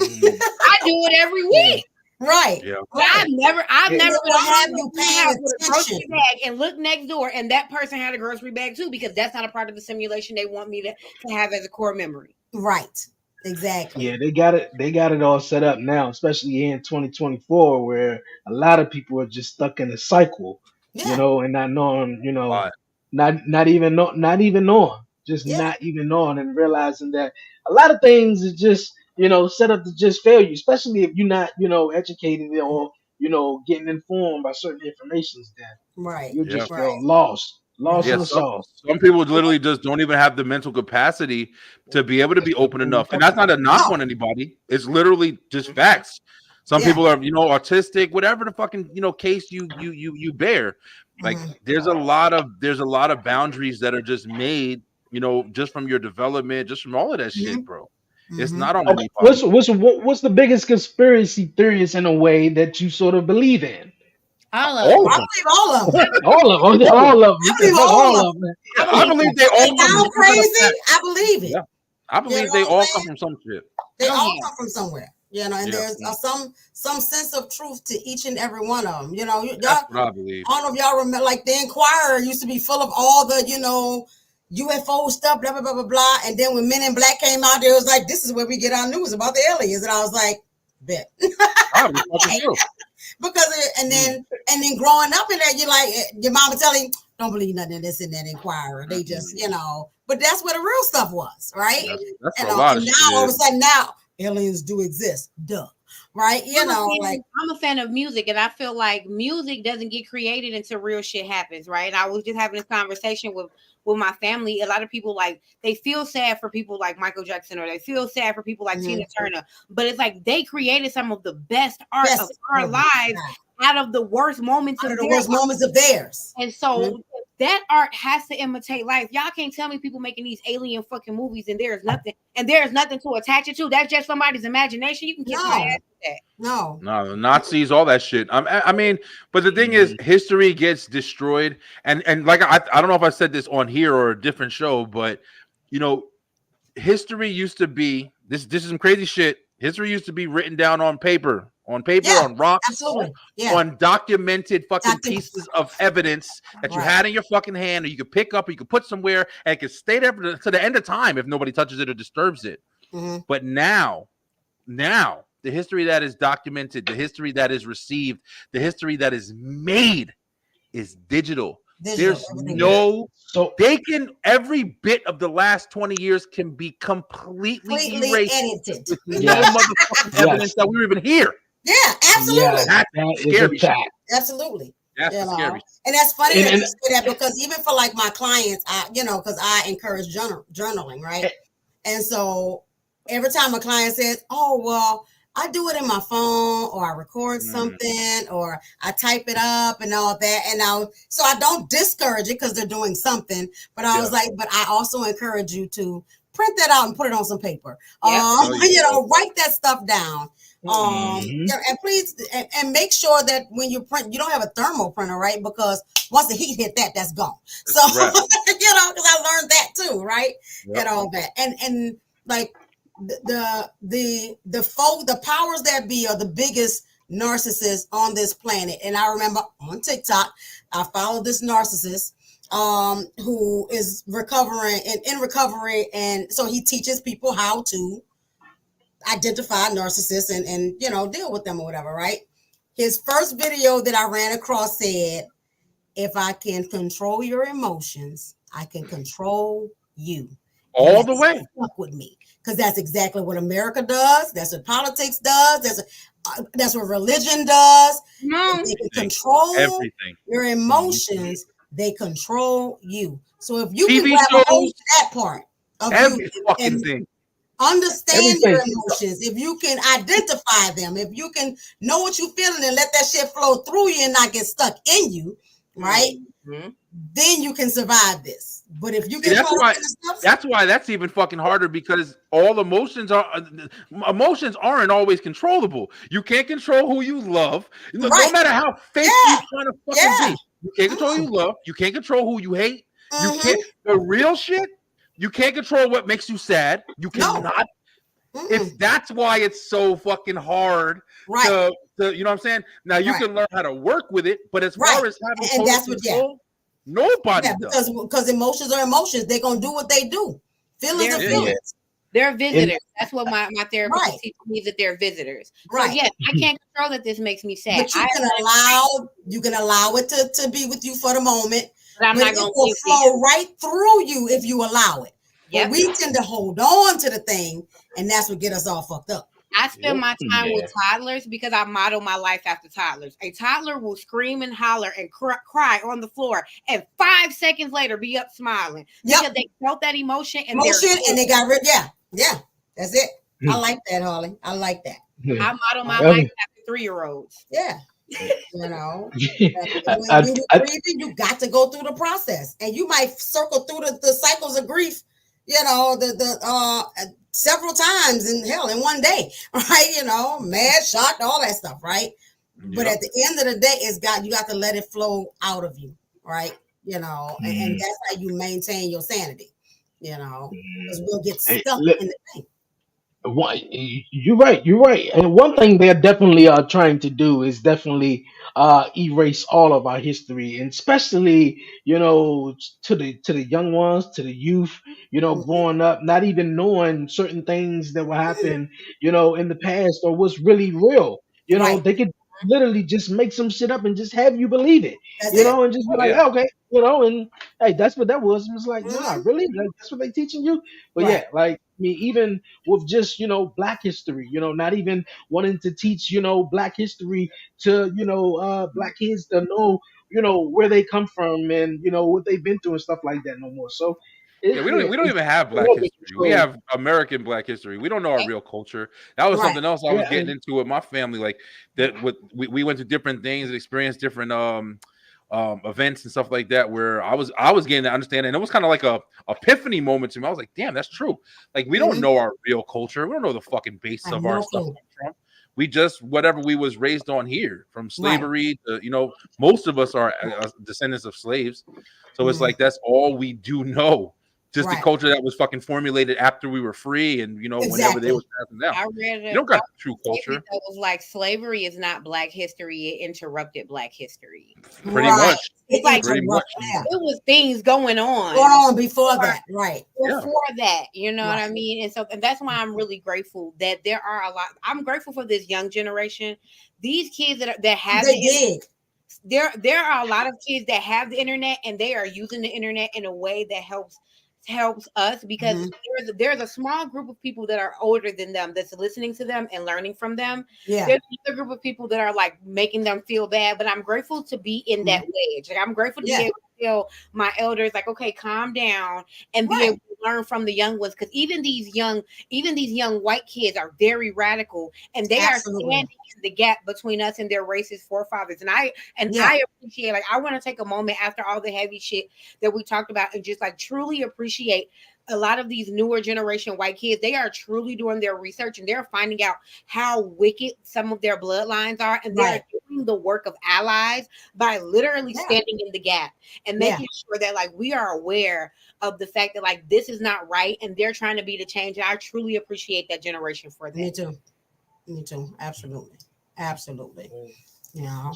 do it every week. Right. Yeah. I've never been have you paying with a grocery bag and look next door and that person had a grocery bag too, because that's not a part of the simulation they want me to have as a core memory. Right. Exactly. Yeah, they got it. They got it all set up now, especially in 2024, where a lot of people are just stuck in a cycle, Yeah. and not knowing, Right. not even knowing, just Yeah. not even knowing, and realizing that a lot of things is just, set up to just fail you, especially if you're not, educated or getting informed by certain informations. Then Right. you Yeah. just feel lost Yeah, in the sauce. some people literally just don't even have the mental capacity to be able to be open enough. And that's not a knock on anybody. It's literally just facts. Some people are, autistic, whatever the fucking, case you bear. Like there's a lot of boundaries that are just made, just from your development, just from all of that shit, bro. It's not on Okay, anybody. what's the biggest conspiracy theories in a way that you sort of believe in? All of I them. believe all of them. All of them. All of them. I believe all of them. I believe they all They sound crazy. I believe it. Yeah. I believe they all come from some shit. They all come from somewhere, and Yeah. there's some sense of truth to each and every one of them. That's what I believe. I don't know if y'all remember, like the Inquirer used to be full of all the, UFO stuff, blah, blah, blah, blah, blah. And then when Men in Black came out, there was like, this is where we get our news about the aliens. And I was like, bet. Because and then growing up in there, you're like, your mama telling you, don't believe nothing that's in that Inquirer. They just, but that's where the real stuff was, right? That's and a lot of now shit. all of a sudden now aliens do exist. Duh. Right? I'm a fan of music, and I feel like music doesn't get created until real shit happens, right? And I was just having this conversation with my family. A lot of people, like, they feel sad for people like Michael Jackson, or they feel sad for people like Tina Turner, but it's like they created some of the best art of our lives out of the worst moments of theirs. And so that art has to imitate life. Y'all can't tell me people making these alien fucking movies and there's nothing to attach it to. That's just somebody's imagination. You can kiss my ass with that. No, the Nazis, all that shit. I mean, but the thing is, history gets destroyed, and like I don't know if I said this on here or a different show, but history used to be this is some crazy shit. History used to be written down on paper, on rocks, on documented fucking pieces of evidence that you had in your fucking hand, or you could pick up, or you could put somewhere, and it could stay there to the end of time if nobody touches it or disturbs it. But now, the history that is documented, the history that is received, the history that is made is digital. There's every bit of the last 20 years can be completely erased edited. with no motherfucking evidence that we were even here. Yeah, absolutely. That's scary shit. Absolutely. That's scary. And that's funny that you say that, because even for like my clients, because I encourage journaling, right? And so every time a client says, "Oh, well, I do it in my phone, or I record something, or I type it up and all that," and so I don't discourage it because they're doing something, but I was like, but I also encourage you to print that out and put it on some paper. Write that stuff down. And please, and make sure that when you print, you don't have a thermal printer, right? Because once the heat hit that, that's gone. So because I learned that too, right? And all that, and like the powers that be are the biggest narcissists on this planet. And I remember on TikTok, I followed this narcissist who is recovering in recovery, and so he teaches people how to identify narcissists and deal with them or whatever, right? His first video that I ran across said, "If I can control your emotions, I can control you." All the way. Stuck with me, because that's exactly what America does. That's what politics does. That's what religion does. They can control everything. Your emotions. They control you. So if you can grab a hold to that part of every you fucking thing. Understand your emotions, if you can identify them, if you can know what you're feeling and let that shit flow through you and not get stuck in you, right? Then you can survive this. But if you get that's why that's even fucking harder, because all emotions aren't always controllable. You can't control who you love, no matter how fake you're trying to fucking be. You can't control who you love. You can't control who you hate. You can't. The real shit. You can't control what makes you sad. You cannot. If that's why it's so fucking hard to you know what I'm saying? Now you can learn how to work with it, but as far as having control, nobody does. Because emotions are emotions. They're gonna do what they do. Feelings are feelings. They're visitors. That's what my therapist Right. is teaching me, that they're visitors. So Right. yes, I can't control that this makes me sad. But you can allow it to be with you for the moment. But I'm but not it gonna will keep flow right through you if you allow it. Yep. But we tend to hold on to the thing, and that's what get us all fucked up. I spend my time with toddlers because I model my life after toddlers. A toddler will scream and holler and cry on the floor, and 5 seconds later be up smiling because they felt that emotion and they got rid. Yeah, that's it. I like that, Holly. I like that. I model my life after 3-year-olds. Yeah. You know, when you're grieving, you got to go through the process, and you might circle through the cycles of grief, you know, several times in one day, right? You know, mad, shocked, all that stuff, right? Yep. But at the end of the day, you got to let it flow out of you, right? You know, and that's how you maintain your sanity, you know, because we'll get stuck in the thing. You're right. And one thing they're definitely trying to do is definitely erase all of our history, and especially, you know, to the young ones, to the youth, you know, growing up, not even knowing certain things that will happen, you know, in the past or what's really real. You know, they could literally just make some shit up and just have you believe it, you know, and just be like, okay, you know, and hey, that's what that was. It was like, nah, really? Like, that's what they teaching you? But yeah, like, I mean, even with just, you know, Black history, you know, not even wanting to teach, you know, Black history to, you know, Black kids to know, you know, where they come from and, you know, what they've been through and stuff like that no more. So we don't even have Black history. We have American Black history. We don't know our real culture. That was something else I was getting into with my family. Like that, we went to different things and experienced different events and stuff like that, where I was getting to understand, and it was kind of like a epiphany moment to me. I was like, damn, that's true. Like, we don't know our real culture. We don't know the fucking basis of our stuff from. We just, whatever we was raised on here, from slavery to, you know, most of us are descendants of slaves. So it's like, that's all we do know. Just the culture that was fucking formulated after we were free, and, you know, whenever they were passing down. I read you don't got the true culture. It was like, slavery is not Black history; it interrupted Black history. Pretty much. It's like pretty much. It was things going on before that, right? Before that, you know what I mean. And that's why I'm really grateful that there are a lot. I'm grateful for this young generation. These kids that have there are a lot of kids that have the internet, and they are using the internet in a way that helps us, because there's a small group of people that are older than them that's listening to them and learning from them. There's another group of people that are like making them feel bad, but I'm grateful to be in that wedge. Like, I'm grateful to be able to tell my elders, like, okay, calm down, and be able to learn from the young ones, because even these young white kids are very radical, and they are standing in the gap between us and their racist forefathers. And I appreciate, like, I want to take a moment after all the heavy shit that we talked about and just like truly appreciate a lot of these newer generation white kids. They are truly doing their research, and they're finding out how wicked some of their bloodlines are, and they're doing the work of allies by literally standing in the gap and making sure that, like, we are aware of the fact that, like, this is not right, and they're trying to be the change. And I truly appreciate that generation for that. Me too. Absolutely. You know,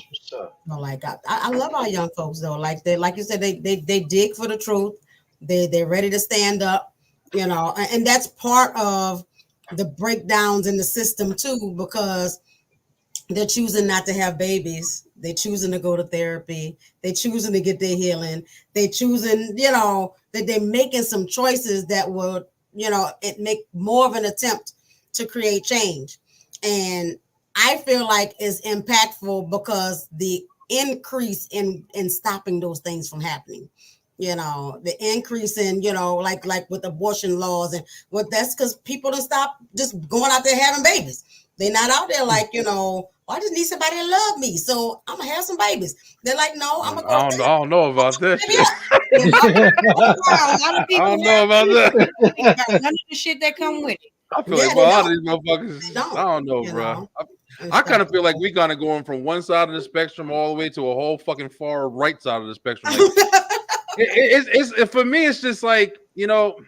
like, I love our young folks though. Like you said, they dig for the truth. They're ready to stand up, you know, and that's part of the breakdowns in the system too, because they're choosing not to have babies. They're choosing to go to therapy. They're choosing to get their healing. They're choosing, you know, that they're making some choices that will, you know, it make more of an attempt to create change. And I feel like it's impactful because the increase in stopping those things from happening. You know, the increase in, you know, like with abortion laws, and what that's because people don't stop just going out there having babies. They're not out there like, you know, I just need somebody to love me, so I'm gonna have some babies. They're like, no, I'm gonna go. I don't know about this. A lot of people I don't know about that. None of the shit that come with it. I feel like a lot of these motherfuckers. I don't know, bro. I kind of feel like we kind of going from one side of the spectrum all the way to a whole fucking far right side of the spectrum. Like, it's for me, it's just like, you know,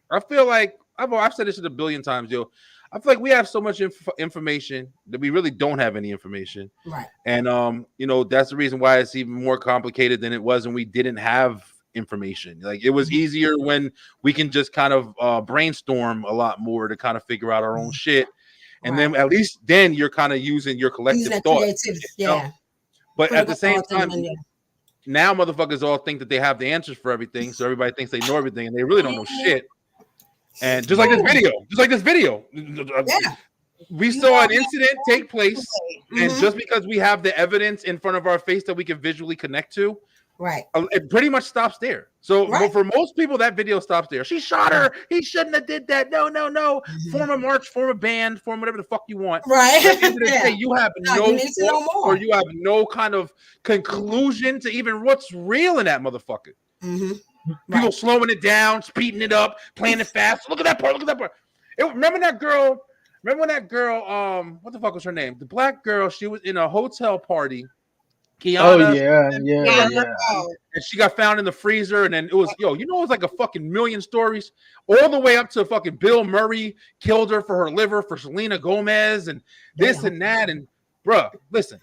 I feel like I've said this a billion times, yo. I feel like we have so much information that we really don't have any information. Right. And, you know, that's the reason why it's even more complicated than it was when we didn't have information. Like it was easier when we can just kind of brainstorm a lot more to kind of figure out our own shit. And then at least then you're kind of using your collective thought. Yeah. But at the same time, now motherfuckers all think that they have the answers for everything. So everybody thinks they know everything and they really don't know shit. And just like this video, we saw an incident take place. And just because we have the evidence in front of our face that we can visually connect to, it pretty much stops there. So but for most people, that video stops there. She shot her. He shouldn't have did that. No. Form a march, form a band, form whatever the fuck you want. Right. But at the end of the day, you have or you have no kind of conclusion to even what's real in that motherfucker. People slowing it down, speeding it up, playing it fast. Look at that part. Remember that girl? Remember when that girl? What the fuck was her name? The black girl. She was in a hotel party. Kiana, and she got found in the freezer, and then it was it was like a fucking million stories, all the way up to fucking Bill Murray killed her for her liver for Selena Gomez and this and that, and bruh, listen,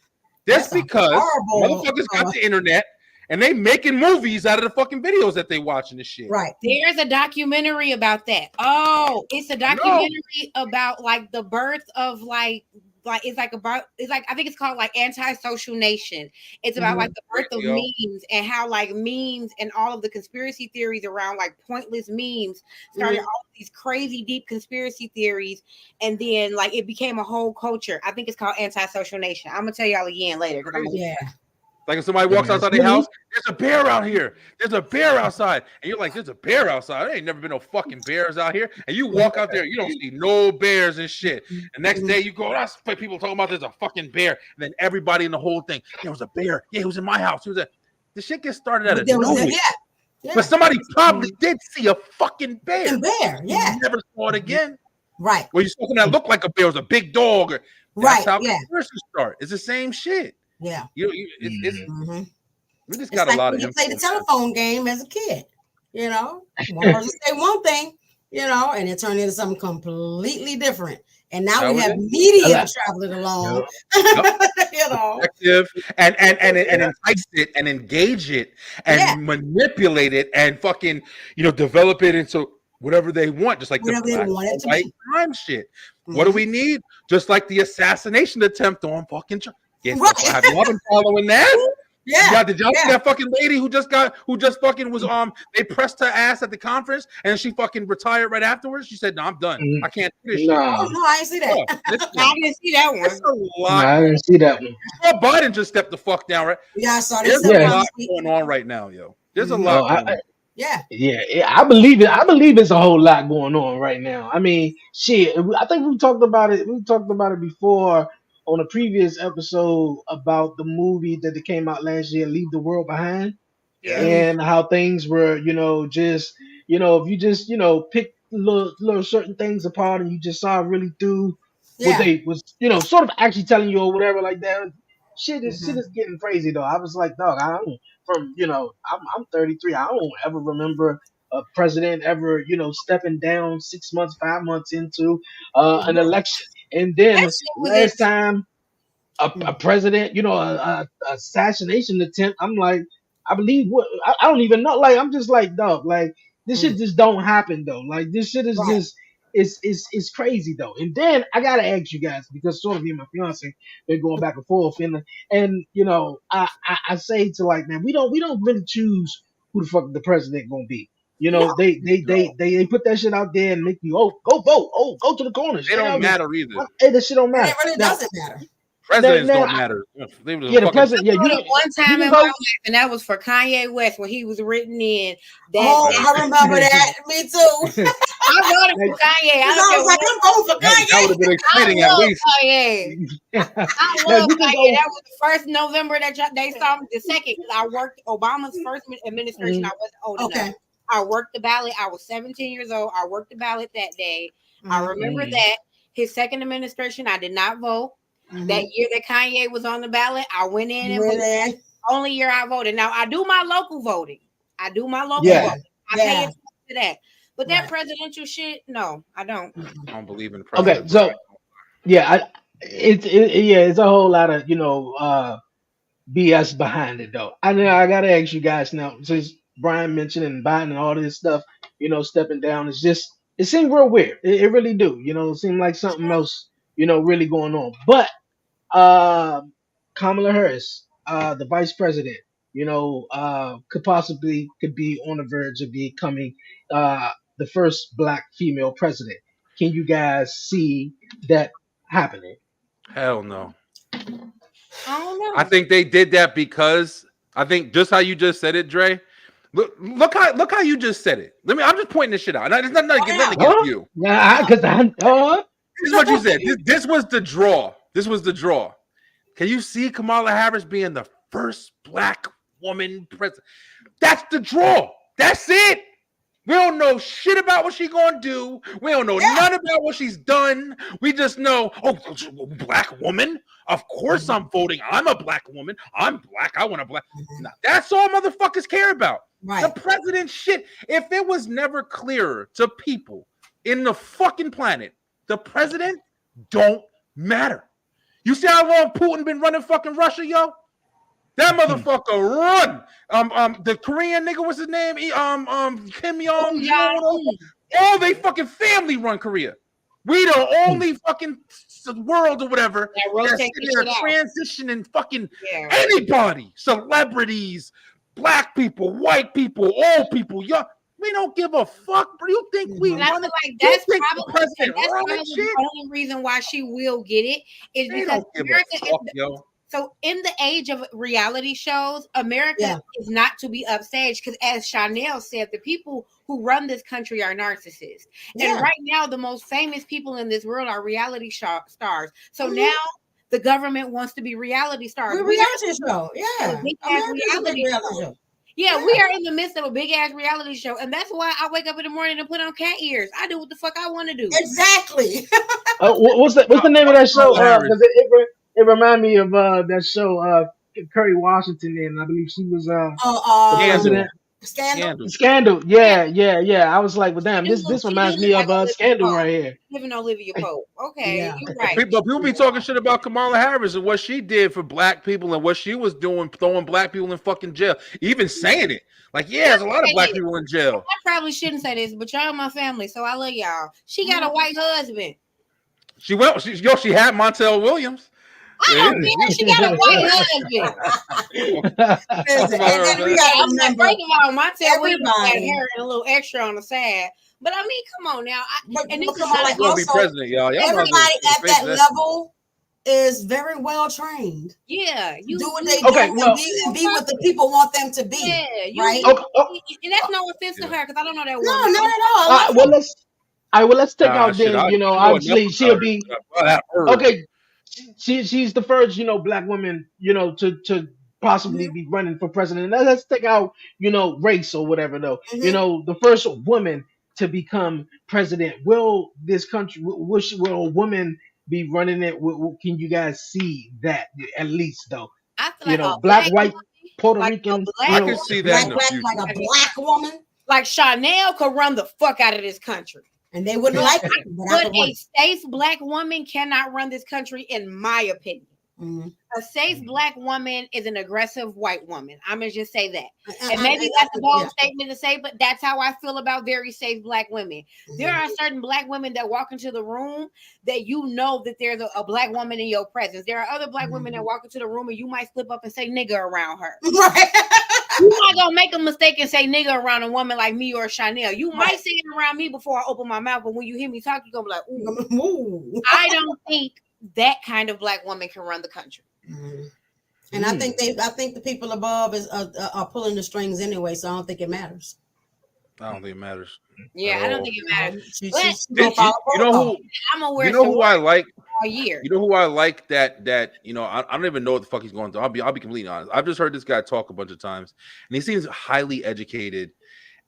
that's because motherfuckers got the internet and they making movies out of the fucking videos that they watching this shit. Right. There's a documentary about that. Oh, it's a documentary about like the birth of I think it's called like Antisocial Nation. It's about like the birth of memes and how like memes and all of the conspiracy theories around like pointless memes started all of these crazy deep conspiracy theories, and then like it became a whole culture. I think it's called Antisocial Nation. I'm gonna tell y'all again later. Like if somebody walks outside their house, there's a bear out here. There's a bear outside. And you're like, there's a bear outside. There ain't never been no fucking bears out here. And you walk out there, you don't see no bears and shit. The next day you go, that's people talking about there's a fucking bear. And then everybody in the whole thing, there was a bear. Yeah, he was in my house. The shit gets started out of nowhere. But somebody probably did see a fucking bear. You never saw it again. Right. Well, you saw something that looked like a bear, was a big dog. That's how conspiracies start. It's the same shit. Yeah, we just got a lot of. You play the telephone game as a kid, one person say one thing, and it turned into something completely different. And now we have media traveling along, and entice it and engage it and manipulate it and fucking develop it into whatever they want, just like the white crime shit. What do we need? Just like the assassination attempt on fucking. Yes, have y'all been following that? Yeah. Did y'all see that fucking lady who just fucking was they pressed her ass at the conference and she fucking retired right afterwards? She said, "No, I'm done. I can't do this shit." Oh, no, I didn't see that. I didn't see that one. No, I didn't see that one. Biden just stepped the fuck down, right? Yeah, I saw that. There's a lot going on right now, yo. There's a lot going on. I believe it. I believe it's a whole lot going on right now. I mean, shit. I think we talked about it. We talked about it before on a previous episode about the movie that came out last year, Leave the World Behind, and how things were, just, if you just, pick little certain things apart and you just saw really through what they was, sort of actually telling you or whatever like that. Shit is getting crazy though. I was like, dog, I'm 33. I don't ever remember a president ever, stepping down 6 months, 5 months into an election. And then last time a president, a assassination attempt, I'm like, I believe I don't even know. Like, I'm just like, dog, like this shit just don't happen though. Like this shit is just it's crazy though. And then I gotta ask you guys, because sort of me and my fiance been going back and forth, and I say to like, man, we don't really choose who the fuck the president gonna be. They put that shit out there and make you go vote, go to the corners. They don't matter either. That shit don't matter. It really doesn't matter. Presidents don't matter. The president. Yeah, one time in my life, and that was for Kanye West when he was written in. I remember that. Me too. I voted for Kanye. I was like, I'm voting for Kanye. That would have been exciting at least. I love Kanye. That was the first November that they saw me. The second, because I worked Obama's first administration. I wasn't old enough. I worked the ballot. I was 17 years old. I worked the ballot that day. I remember that. His second administration, I did not vote. That year that Kanye was on the ballot, I went in and voted. Only year I voted. Now I do my local voting. I pay attention to that. But that presidential shit, no, I don't. I don't believe in the president. Okay, so it's a whole lot of BS behind it though. I gotta ask you guys now, since Brian mentioned and Biden and all this stuff, stepping down. It seemed real weird. It really do. It seemed like something else, really going on. But Kamala Harris, the vice president, could be on the verge of becoming the first black female president. Can you guys see that happening? Hell no. I don't know. I think they did that because I think just how you just said it, Dre. Look how you just said it. I'm just pointing this shit out. And it's nothing against you. Yeah, because This is what you said. This was the draw. This was the draw. Can you see Kamala Harris being the first black woman president? That's the draw. That's it. We don't know shit about what she's gonna do. We don't know none about what she's done. We just know, black woman. Of course I'm voting. I'm a black woman. I'm black. I want a black. Nah, that's all motherfuckers care about. Right. The president shit. If it was never clearer to people in the fucking planet, the president don't matter. You see how long Putin been running fucking Russia, yo? That motherfucker run. The Korean nigga, what's his name? Kim Jong-un. All they fucking family run Korea. We the only fucking world or whatever that's in there transitioning fucking anybody, celebrities, black people, white people, old people, young. We don't give a fuck, bro. You think we and I feel like that's probably the only reason why she will get it is because America so in the age of reality shows, America is not to be upstaged because, as Chanel said, the people who run this country are narcissists. And right now, the most famous people in this world are reality stars. So now the government wants to be reality stars. We're reality show, reality show. Yeah, we are in the midst of a big ass reality show, and that's why I wake up in the morning and put on cat ears. I do what the fuck I want to do. Exactly. What's the name of that show? It reminded me of that show Kerry Washington in. I believe she was the president. Scandal. Yeah. I was like, well, damn, this reminds me of Scandal right here. Living Olivia Pope. Okay, you're right. People be talking shit about Kamala Harris and what she did for black people and what she was doing, throwing black people in fucking jail. Even saying it. Like, there's a lot of black people in jail. I probably shouldn't say this, but y'all my family, so I love y'all. She got a white husband. She had Montel Williams. I don't care. She got a white husband. And then we got to remember, Montel Williams had hair and a little extra on the side. But I mean, come on now. And this is like also, be president, y'all. Everybody at that level is very well trained. Yeah, you do what they do and be what the people want them to be. Yeah, right. And that's no offense to her because I don't know that woman. No, not at all. Let's take out then. Obviously she'll be okay. She's the first, black woman, to possibly be running for president. Let's take out, race or whatever though. The first woman to become president. Will this country? Will a woman be running it? Can you guys see that at least though? I feel like black, white, Puerto Rican. I can see that like a black woman. Like Chanel could run the fuck out of this country. And they wouldn't like it. But a safe black woman cannot run this country, in my opinion. A safe black woman is an aggressive white woman. I'm going to just say that. And maybe that's a bold statement to say, but that's how I feel about very safe black women. There are certain black women that walk into the room that you know that there's a black woman in your presence. There are other black women that walk into the room and you might slip up and say nigga around her. Right. You're not going to make a mistake and say nigga around a woman like me or Chanel. You might say it around me before I open my mouth, but when you hear me talk, you're going to be like, ooh. I don't think that kind of black woman can run the country. And I think the people above are pulling the strings anyway, so I don't think it matters. I don't think it matters. Yeah, I don't think it matters. You know who I like? All year. You know who I like that I don't even know what the fuck he's going through. I'll be completely honest. I've just heard this guy talk a bunch of times, and he seems highly educated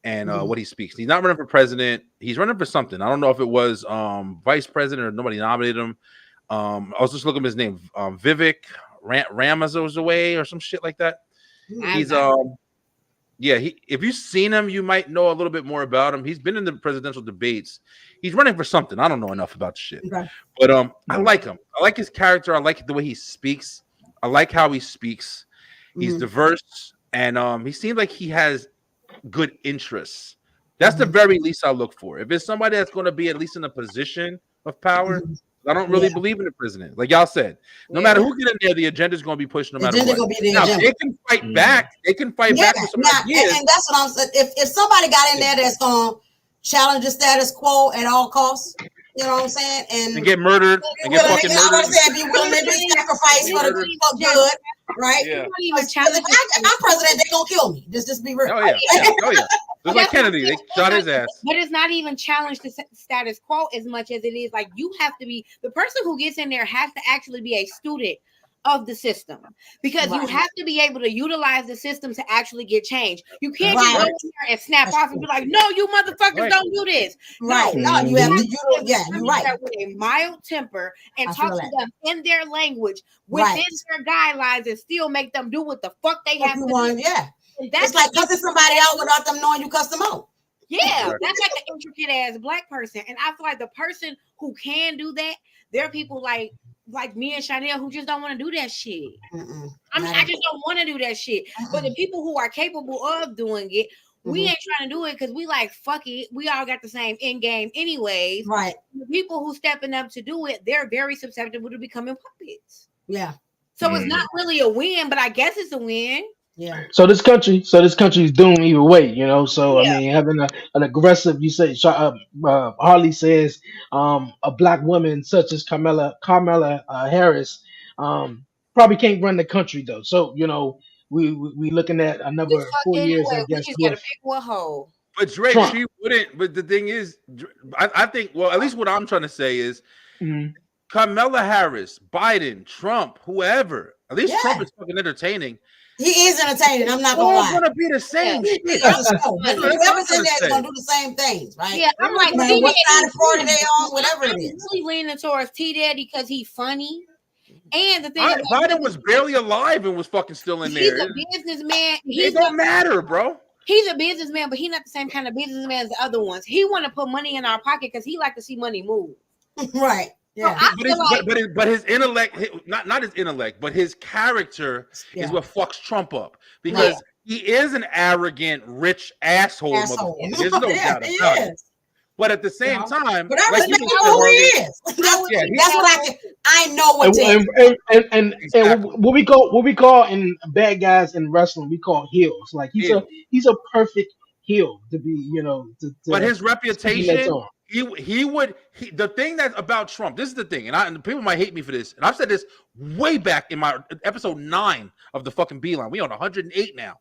and what he speaks. He's not running for president. He's running for something. I don't know if it was vice president or nobody nominated him. I was just looking at his name, Vivek Ramaswamy or some shit like that. He's if you've seen him, you might know a little bit more about him. He's been in the presidential debates. He's running for something. I don't know enough about shit, but I like him. I like his character. I like the way he speaks. I like how he speaks. He's diverse, and he seems like he has good interests. That's the very least I look for. If it's somebody that's going to be at least in a position of power, I don't really believe in the president. Like y'all said, no matter who get in there, the agenda is going to be pushed no matter what. Gonna be the now, agenda. they can fight back. They can fight back with some ideas. And that's what I'm saying. If somebody got in there that's going to challenge the status quo at all costs, you know what I'm saying? And get murdered. And get fucking murdered. Be willing to be sacrificed for good, right? Yeah. If I'm president, they're going to kill me. Just be real. Oh, yeah. Oh, yeah. Just like Kennedy, they shot his ass. But it's not even challenge the status quo as much as it is like you have to be the person who gets in there has to actually be a student of the system because you have to be able to utilize the system to actually get change. You can't just go in there and snap off and be like, "No, you motherfuckers don't do this." Right? No, you have to. You're right. With a mild temper and talk to them in their language within their guidelines and still make them do what the fuck they have to do. Yeah. That's like cussing somebody out without them knowing you cussed them out. Yeah, that's like an intricate ass black person. And I feel like the person who can do that, there are people like me and Chanel who just don't want to do that shit. I just don't want to do that shit. But the people who are capable of doing it, we ain't trying to do it because we like, fuck it. We all got the same end game anyways. Right. The people who stepping up to do it, they're very susceptible to becoming puppets. Yeah. So it's not really a win, but I guess it's a win. Yeah. So this country is doomed either way, you know. So I mean, having an aggressive, you say, Harley says, a black woman such as Kamala Harris, probably can't run the country though. So you know, we looking at another 4 years, I guess. We just gotta pick one hole. But Drake, Trump. she wouldn't. But the thing is, I think. Well, at least what I'm trying to say is, Kamala Harris, Biden, Trump, whoever. At least Trump is fucking entertaining. He is entertaining. I'm not gonna lie. It's gonna be the same shit. Whoever's in there is gonna do the same things, right? Yeah, I'm like, what side of Florida they on, whatever it is. Really leaning towards T Daddy because he's funny. And the thing Biden was barely alive and was fucking still in there. He's a businessman. It don't matter, bro. He's a businessman, but he's not the same kind of businessman as the other ones. He want to put money in our pocket because he like to see money move. Right. Yeah. So but his intellect, not his intellect, but his character is what fucks Trump up because he is an arrogant, rich asshole. There's no doubt about it. But at the same time, but I respect who he is. That's what I know what and what we call in bad guys in wrestling, we call heels. Like he's a perfect heel to be, you know. But his reputation. The thing that's about Trump, this is the thing, and people might hate me for this, and I've said this way back in my episode 9 of the fucking Beeline. We on 108 now.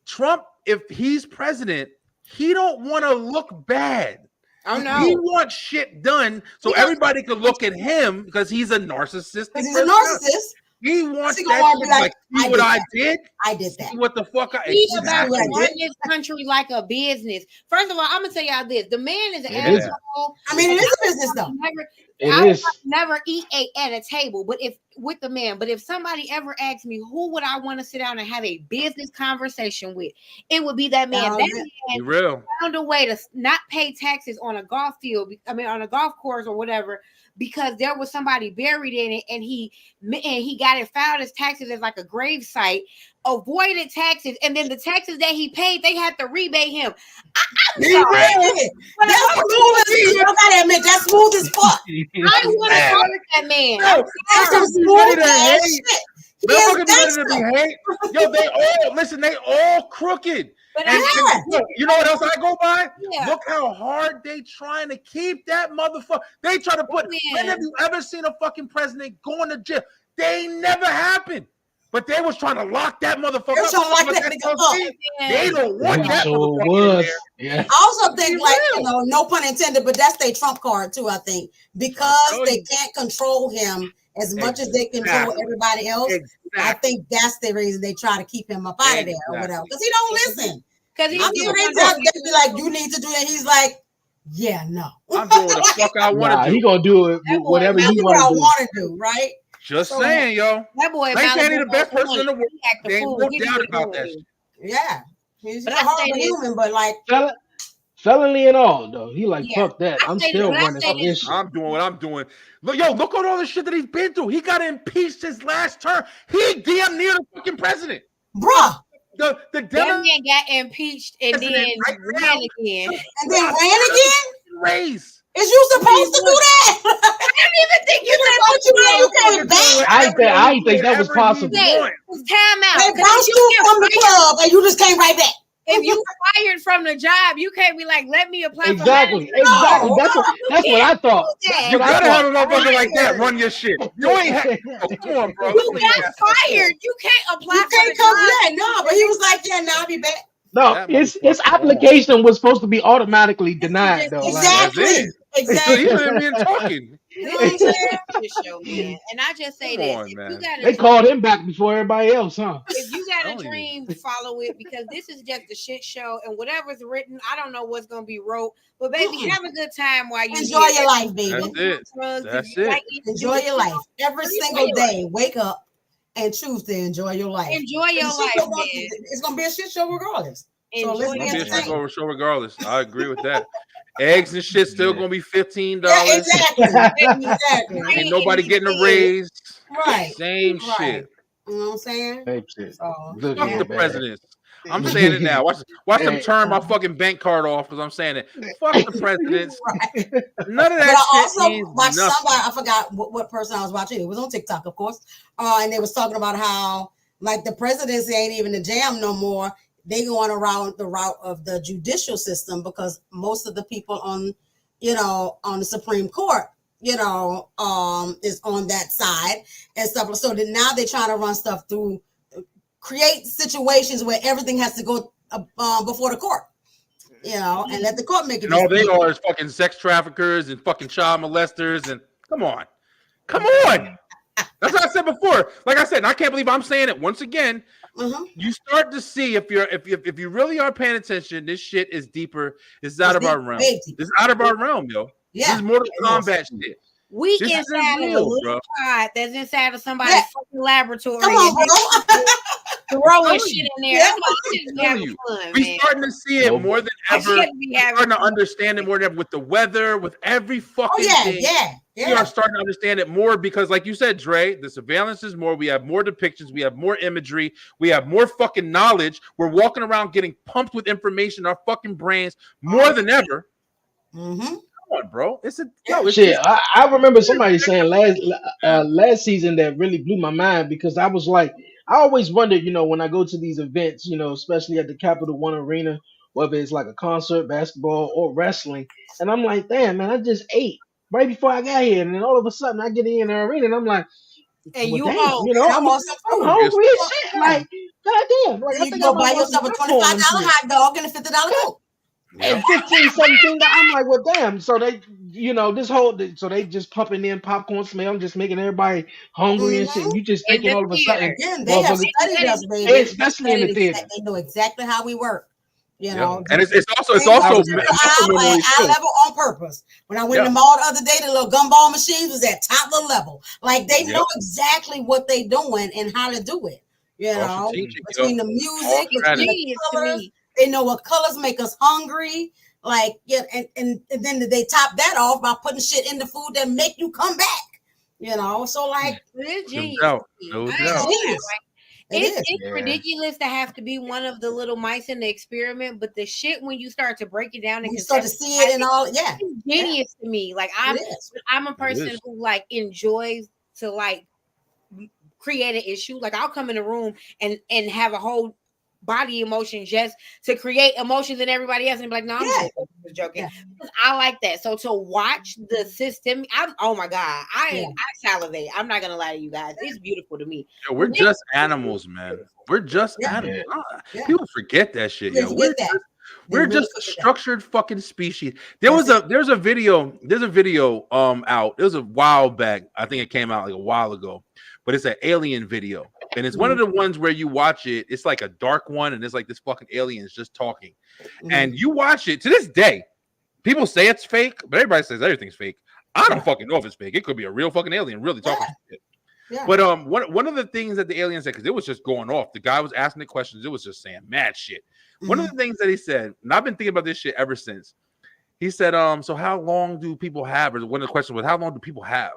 Trump, if he's president, he don't want to look bad. Oh no, he wants shit done so everybody can look at him because he's a narcissist. He's a narcissist. He wants that see what I did. I did that. See what the fuck I He's about running this country like a business. First of all, I'm gonna tell y'all this: the man is an asshole. I mean, it is a business though. I would never eat at a table, but if somebody ever asked me who would I want to sit down and have a business conversation with, it would be that man. That man found a way to not pay taxes on a golf field. I mean, on a golf course or whatever, because there was somebody buried in it, and he got it filed as taxes as like a grave site. Avoided taxes, and then the taxes that he paid, they had to rebate him. I'm sorry. That's smooth as fuck. I want to talk to that man. That's some smooth ass shit. Yo, they all crooked. But you know what else I go by? Yeah. Look how hard they trying to keep that motherfucker. They try to put. When have you ever seen a fucking president going to jail? They never happened. But they was trying to lock that motherfucker up. They don't want that motherfucker in there. Yeah. I also think, like, no pun intended, but that's their trump card too, I think. Because they can't control him as much as they control everybody else. I think that's the reason they try to keep him up out of there or whatever. Because he don't listen. Because he's they be like, you need to do it. He's like, yeah, no. I'm doing what the fuck I want to do. He gonna do it whatever he want to do, right? Just saying, yo. That boy, they say he's the best person in the world. They ain't no doubt about that shit. Yeah, he's a horrible human, but like felony and all, though. He like, fuck that. I'm still running for this shit. I'm doing what I'm doing. Look at all the shit that he's been through. He got impeached his last term. He damn near the fucking president. Bruh. The That Democrat man got impeached and then right ran now. again. And then ran again? race. Is you supposed to do that? I didn't even think you said what you know you came back. I didn't think that was possible. Hey, it's time out. They 'Cause bounced if you get from the fired- club and you just came right back. If you fired from the job, you can't be like, let me apply Exactly. for Exactly. That's what I thought. that. You That's what gotta I have a motherfucker like that run your shit. You ain't have, oh, come on, bro. You got fired. You can't apply You for can't the come job. back. No, but he was like, yeah, now I'll be back. No, That his motherfucker application was supposed to be automatically denied though. Exactly. That's it. Exactly. He wasn't even talking. You know what I'm saying? This show, man. And I just say Come this: on, if man. you got They a called him back before everybody else, huh? if you got a Telling you. dream, follow it because this is just a shit show, and whatever's written, I don't know what's gonna be wrote. But baby, have a good time while you Enjoy here. your life, baby. That's it. Drugs, if That's you it. like eating, Enjoy your life. Every Enjoy single your day, wake up and choose to enjoy your life. Enjoy your The shit life, show man. It's gonna be a shit show regardless. So Enjoy let's be your Gonna be a life. shit over show regardless. I agree with that. Eggs and shit still gonna be $15. Yeah, exactly. Exactly. Ain't nobody getting a raise. Right. Same Right. shit. You know what I'm saying? Hey, shit. So, Look Fuck here, the man. presidents. I'm saying it now. Watch them Hey. turn my fucking bank card off because I'm saying it. Fuck the presidents. right. None of But that I shit also means watched nothing. somebody, I forgot what person I was watching. It was on TikTok, of course. And they was talking about how like the presidency ain't even a jam no more. They going around the route of the judicial system because most of the people on, on the Supreme Court, is on that side and stuff. So that now they're trying to run stuff through, create situations where everything has to go before the court, and let the court make it. And all they are is fucking sex traffickers and fucking child molesters and come on. That's what I said before. Like I said, and I can't believe I'm saying it once again. You start to see if you really are paying attention, this shit is deeper. It's out of our realm. It's out of our realm, yo. Yeah, this is Mortal Kombat shit. We This inside isn't of a real, little bro. pod that's inside of somebody's Yeah. fucking laboratory. Come on, and bro. throwing shit in there. Yeah. That's why we just be telling having you, fun, we man. starting to see it more than I ever. shouldn't be We're having starting to fun. understand it more than ever with the weather, with every fucking Oh, thing. We yeah. are starting to understand it more because, like you said, Dre, the surveillance is more. We have more depictions. We have more imagery. We have more fucking knowledge. We're walking around getting pumped with information in our fucking brains more than ever. Mm-hmm. Come on, bro. It's it's Shit, just- I remember somebody saying last season that really blew my mind because I was like, I always wondered, when I go to these events, especially at the Capital One Arena, whether it's like a concert, basketball, or wrestling, and I'm like, damn, man, I just ate right before I got here, and then all of a sudden I get in the arena, and I'm like, And well, you damn, hungry. I want some I'm food. hungry as shit, like, goddamn, like Then I you think go I buy might want yourself a some popcorn $25 and shit. hot dog and a $50 Coke. And 15, 17, I'm like, well, damn. So they, so they just pumping in popcorn smell, just making everybody hungry and shit. And you just In thinking the all of a theater. sudden, Again, they have motherfuckers, studied us, baby. especially in the theater. They know exactly how we work. Yeah. And it's also Eye memory too. level on purpose. When I went in Yeah. the mall the other day, the little gumball machines was at top of the level. Like they know exactly what they doing and how to do it. Also teaching, Between yo. the All music, between strategy. the Genius to colors, me. they know what colors make us hungry. Like, yeah, and then they top that off by putting shit in the food that make you come back. So like It's No genius. doubt. to me. No I ain't doubt. gonna lie, Genius. right? It is. It's Yeah. ridiculous to have to be one of the little mice in the experiment, but the shit when you start to break it down and You start to see it and all, yeah. it's genius to me. Like It is. I'm a person is. who like enjoys to like create an issue. Like I'll come in a room and have a whole body emotion just to create emotions in everybody else and be like, no, I'm Yeah. just joking. I like that. So to watch the system, oh my God, I salivate. I'm not gonna lie to you guys. It's beautiful to me. Yo, we're just animals, man. We're just Yeah. animals. Yeah. People forget that shit, They yo. forget We're that. just, They we're really just a forget that. structured fucking species. There's a video out. It was a while back. I think it came out like a while ago, but it's an alien video. And it's one of the ones where you watch it, it's like a dark one, and it's like this fucking alien is just talking. And you watch it to this day. People say it's fake, but everybody says everything's fake. I don't fucking know if it's fake. It could be a real fucking alien really talking shit. Yeah. But one of the things that the alien said, because it was just going off, the guy was asking the questions, it was just saying mad shit. One of the things that he said, and I've been thinking about this shit ever since. He said, so how long do people have? Or one of the questions was, how long do people have?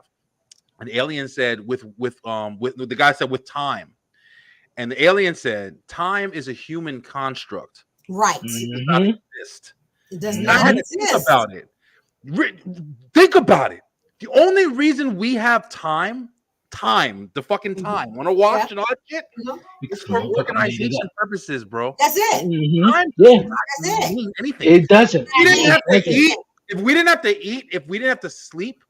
And the alien said, with the guy said, with time. And the alien said, time is a human construct. Right. It does not exist. It does I not had to exist. think about it. Think about it. The only reason we have time, the fucking time, want to watch and all that shit, is for organization purposes, bro. That's it. Time Yeah. That's it. mean anything. It doesn't. We didn't have to Thank you. eat. If we didn't have to eat, if we didn't have to sleep,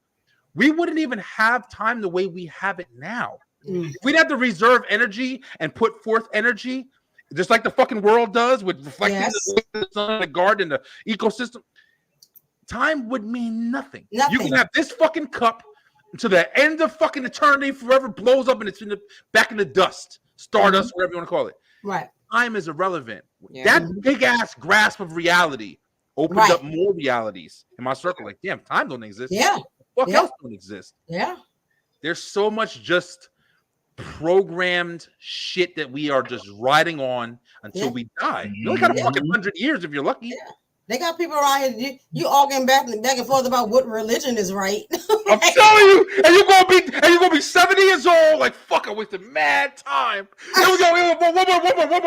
we wouldn't even have time the way we have it now. If we'd have to reserve energy and put forth energy, just like the fucking world does with reflecting the sun, the garden, the ecosystem, time would mean nothing. You can have this fucking cup to the end of fucking eternity, forever blows up and it's in the back in the dust, stardust, whatever you want to call it. Right. Time is irrelevant. Yeah. That big ass grasp of reality opens up more realities in my circle. Like, damn, time don't exist. Yeah. What Yeah. else don't exist? Yeah. There's so much just programmed shit that we are just riding on until we die. You only got a fucking 100 years if you're lucky. Yeah. They got people around here. You arguing back and forth about what religion is right. I'm telling you, and you're gonna be 70 years old. Like, fuck, I wasted mad time. There we go.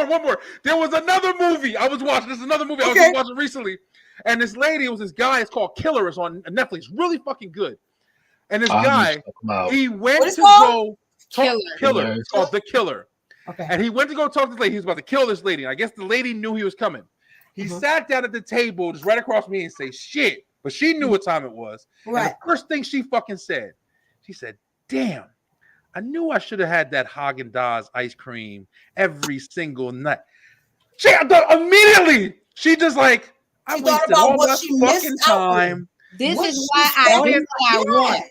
One more. There was another movie I was watching. There's another movie I was watching recently, and this lady, it was this guy. It's called Killer. It's on Netflix. Really fucking good. And this guy, he went to go talk Killer. It's called The Killer. Okay. And he went to go talk to this lady. He was about to kill this lady. And I guess the lady knew he was coming. He sat down at the table just right across from me and say shit. But she knew what time it was. Right. And the first thing she fucking said, she said, damn, I knew I should have had that Haagen-Dazs ice cream every single night. Immediately, she just like, I wasted all that fucking time. This is why I do what I want.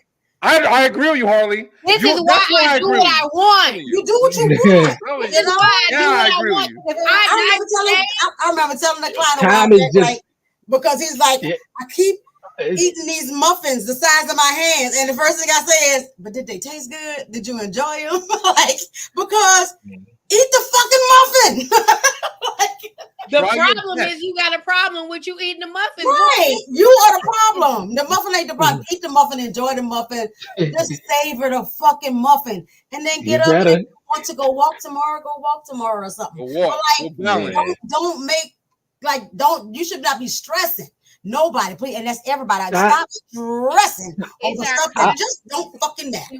I agree with you, Harley. This is why I do what I want. You do what you want. Really? You know, I agree with you. I remember telling the client Time about is that, just- like, because he's like, I keep eating these muffins the size of my hands, and the first thing I say is, "But did they taste good? Did you enjoy them?" Like, because eat the fucking muffin. The problem is you got a problem with you eating the muffin. Right. You are the problem. The muffin ain't the problem. Eat the muffin, enjoy the muffin. Just savor the fucking muffin. And then get up and if you want to go walk tomorrow, go walk tomorrow or something. Go walk. But like, don't make, like, you should not be stressing. Nobody, please, and that's everybody. Stop stressing over stuff that just don't fucking matter.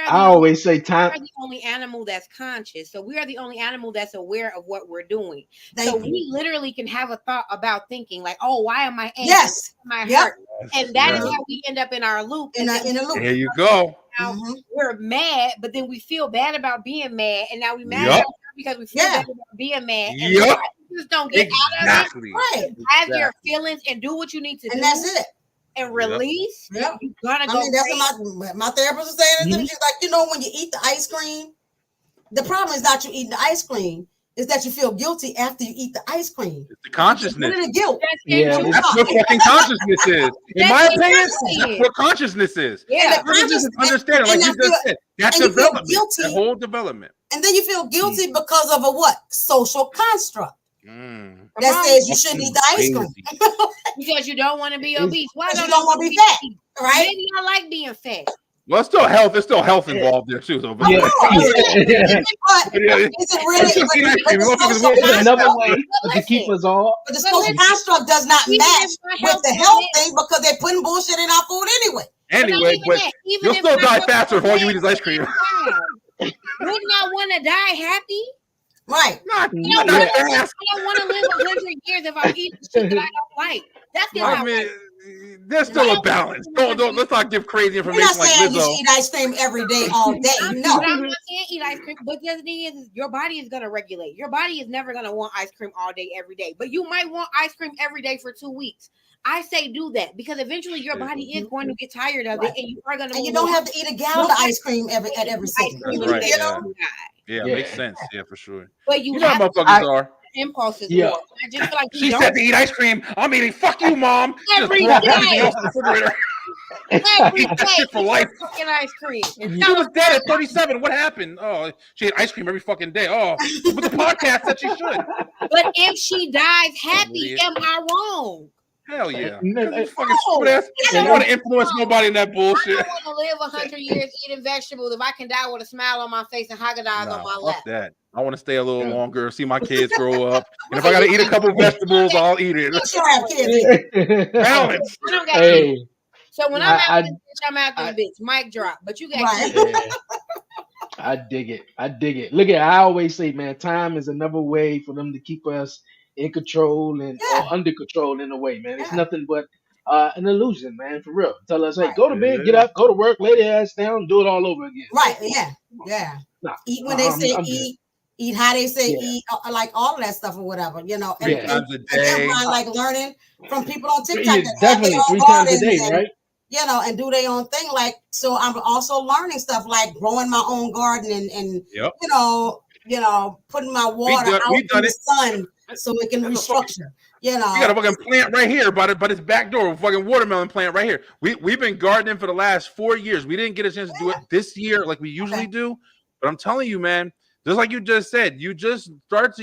I always say time. We are the only animal that's conscious. So we are the only animal that's aware of what we're doing. So we literally can have a thought about thinking like, oh, why am I angry? Yes. Why am I hurt? And that is how we end up in our loop. In a loop. There you go. Now, we're mad, but then we feel bad about being mad, and now we mad at ourselves because we feel bad about being mad. And Yep. just don't get out of it. Right. Have your feelings and do what you need to do. And that's it. And release. Yep. You're gonna I mean, that's what my therapist was saying. She's like, you know, when you eat the ice cream, the problem is not you eating the ice cream, is that you feel guilty after you eat the ice cream. It's the consciousness. It's the guilt. That's what fucking consciousness is. In my opinion, that's what consciousness is. Yeah. Consciousness is understanding, like you just said. That's development. That whole development. And then you feel guilty because of a what? Social construct. That says you shouldn't eat the ice cream. Because you don't want to be obese. Why Because you don't want to be fat, right? Maybe I like being fat. Well, it's still health. There's still health involved there too. So, but Yeah. But is it really Another way to keep us all. But the social construct does not match with the health thing because they're putting bullshit in our food anyway. Anyway, but you'll still die faster if all you eat is ice cream. Wouldn't I want to die happy? Right. I don't want to live 100 years if I'm eating shit that I don't like. That's the I mean, there's still a balance. Don't let's not give crazy We're information not like saying you Lizzo. should eat ice cream every day, all day. No. I'm not saying eat ice cream, but the other thing is your body is going to regulate. Your body is never going to want ice cream all day, every day. But you might want ice cream every day for 2 weeks. I say do that because eventually your body is going to get tired of it, and you are going to. And you don't have to eat a gallon of ice cream every sitting. That's right. You know? Yeah, makes sense. Yeah, for sure. But you know have how motherfuckers are. impulses. Yeah. More. I just feel like She said to eat ice cream. I'm eating. Fuck you, mom. Every Just throw day. everything else in the refrigerator. every Eat that shit for day, life. fucking ice cream. She was dead at 37. What happened? Oh, she ate ice cream every fucking day. Oh, but the podcast said she should. But if she dies happy, Idiot. am I wrong? Hell yeah. No, Fucking stupid ass. You don't want to influence nobody in that bullshit. I don't want to live 100 years eating vegetables if I can die with a smile on my face and Haagen-Dazs on my lap. Fuck that. I want to stay a little longer, see my kids grow up. And if I got to eat a couple vegetables, I'll eat it. You sure have kids. Balance. I don't got Hey, kids. So when I'm out this bitch, I'm out this bitch. Mic drop. But you got kids. yeah, I dig it. I dig it. Look at, I always say, man, time is another way for them to keep us in control and or under control in a way, man. It's nothing but an illusion, man, for real. Tell us, hey, go to bed, get up, go to work, lay your ass down, do it all over again. Right, yeah. Nah, Eat when they say I'm good. eat how they say Yeah. eat, like all of that stuff or whatever, you know. And, Yeah. and, Times a and then day. find, like learning from people on TikTok Yeah, that have their definitely own 3 times a gardens day, and, right? you know, and do their own thing. Like, so I'm also learning stuff like growing my own garden and Yep. you know, putting my water out we in done the it. sun so it can restructure. You know, We got a fucking plant right here, but its back door, a fucking watermelon plant right here. We've been gardening for the last 4 years. We didn't get a chance to do it this year like we usually do, but I'm telling you, man, just like you just said, you start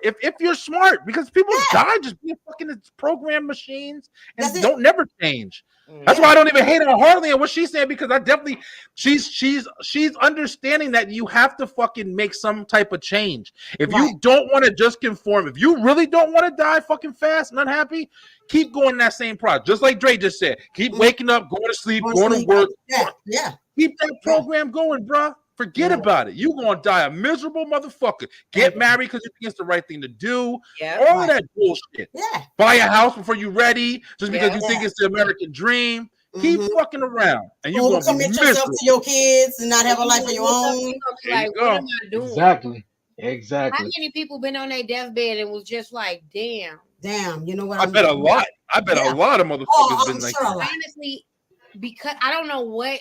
if you're smart, because people die just being fucking program machines and don't never change. That's why I don't even hate on Harley and what she's saying, because I definitely she's understanding that you have to fucking make some type of change. If you don't want to just conform, if you really don't want to die fucking fast and unhappy, keep going that same process. Just like Dre just said, keep waking up, going to sleep, going to work. Yeah. Keep that program going, bruh. Forget about it. You gonna die a miserable motherfucker. Get married because you think it's the right thing to do. All of that bullshit. Buy a house before you're ready, just because you think it's the American dream. Keep fucking around, and you gonna commit be yourself miserable. to your kids and not have a life of your own. Like, what am I doing? Exactly. How many people been on their deathbed and was just like, damn, you know what? I bet a lot. I bet a lot of motherfuckers been like that. Honestly, because I don't know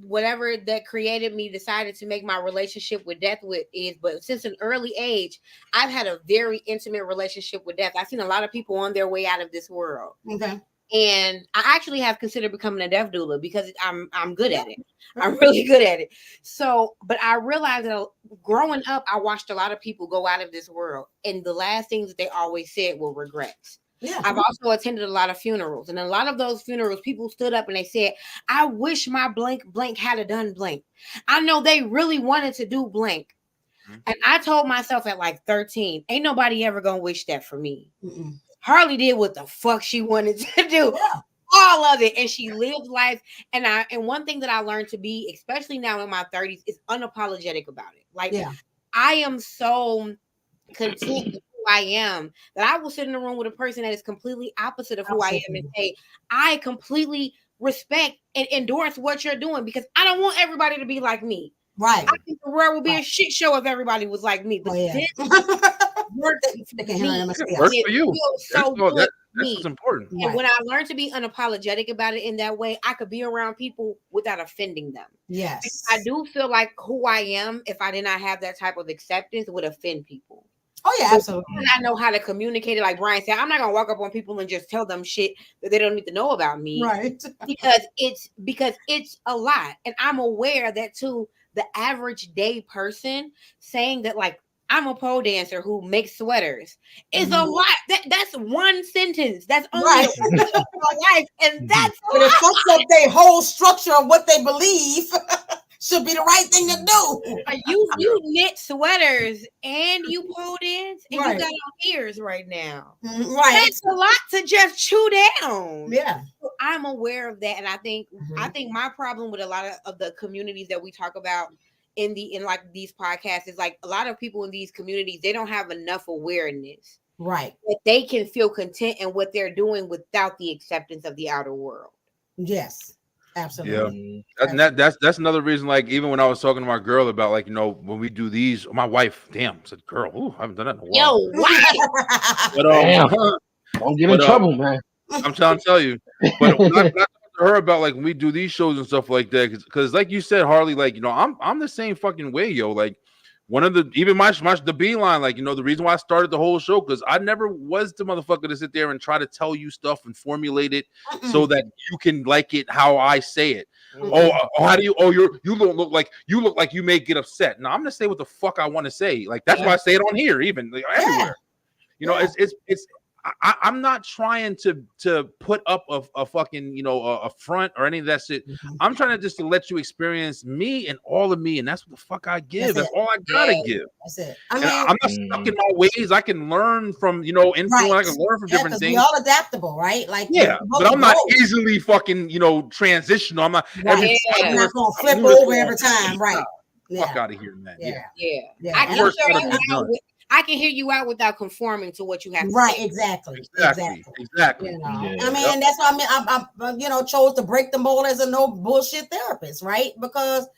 whatever that created me decided to make my relationship with death is, but since an early age, I've had a very intimate relationship with death. I've seen a lot of people on their way out of this world. Okay. And I actually have considered becoming a death doula because I'm good at it. I'm really good at it. So, but I realized that growing up, I watched a lot of people go out of this world, and the last things that they always said were regrets. Yeah. I've also attended a lot of funerals, and a lot of those funerals, people stood up and they said, I wish my blank had done blank. I know they really wanted to do blank. And I told myself at like 13, ain't nobody ever gonna wish that for me. Harley did what the fuck she wanted to do. All of it. And she lived life. And one thing that I learned to be, especially now in my 30s, is unapologetic about it. Like I am so content with who I am that I will sit in a room with a person that is completely opposite of who I am and say, I completely respect and endorse what you're doing, because I don't want everybody to be like me. Right. I think the world would be a shit show if everybody was like me. But this works for you. That's what's important. And when I learned to be unapologetic about it in that way, I could be around people without offending them. Yes. Because I do feel like who I am, if I did not have that type of acceptance, would offend people. Oh yeah, absolutely. And I know how to communicate it. Like Brian said, I'm not gonna walk up on people and just tell them shit that they don't need to know about me. Right. because it's a lot. And I'm aware that to the average day person, saying that like I'm a pole dancer who makes sweaters is a lot. That's one sentence. That's only my life, and that's but it fucks up their whole structure of what they believe should be the right thing to do. You knit sweaters and you pole dance and you got on ears right now. Right. That's a lot to just chew down. Yeah. So I'm aware of that. And I think my problem with a lot of the communities that we talk about in like these podcasts is like a lot of people in these communities, they don't have enough awareness. Right. That they can feel content in what they're doing without the acceptance of the outer world. Yes. Absolutely. Yeah, that's another reason. Like even when I was talking to my girl about like when we do these, my wife, said, "Girl, I haven't done that in a while." Yo, why? But don't get in trouble, man. I'm trying to tell you. But when I talked to her about like when we do these shows and stuff like that, because like you said, Harley, like I'm the same fucking way, yo. Like one of the the Beeline, like the reason why I started the whole show, because I never was the motherfucker to sit there and try to tell you stuff and formulate it so that you can like it how I say it. How do you? You look like you may get upset. No, I'm gonna say what the fuck I want to say. Like that's why I say it on here, even like, everywhere. It's I'm not trying to put up a fucking a front or any of that shit. I'm trying to let you experience me and all of me, and that's what the fuck I give. That's all I gotta give. That's it. I mean, I'm not stuck in my ways. I can learn from influence. I can learn from different things. We all adaptable, right? Like but I'm not easily fucking transitional. I'm not. I'm not gonna flip over every time, right? Fuck out of here, man. I can hear you out without conforming to what you have to say. Exactly. Exactly. I mean, that's why I chose to break the mold as a no bullshit therapist, right? Because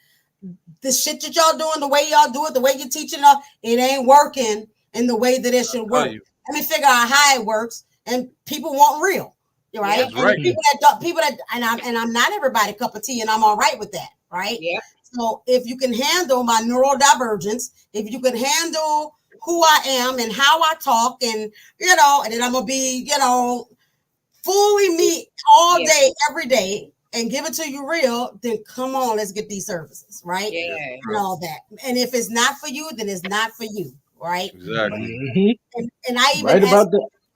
the shit that y'all doing, the way y'all do it, the way you're teaching it ain't working in the way that it should work. Let me figure out how it works, and people want real, right? Yeah, right. People that, and I'm not everybody cup of tea, and I'm all right with that, right? Yeah. So if you can handle my neurodivergence, if you can handle who I am and how I talk, and and then I'm gonna be, fully me all day, every day, and give it to you real, then come on, let's get these services, right? Yeah. And all that. And if it's not for you, then it's not for you, right? Exactly. And I even ask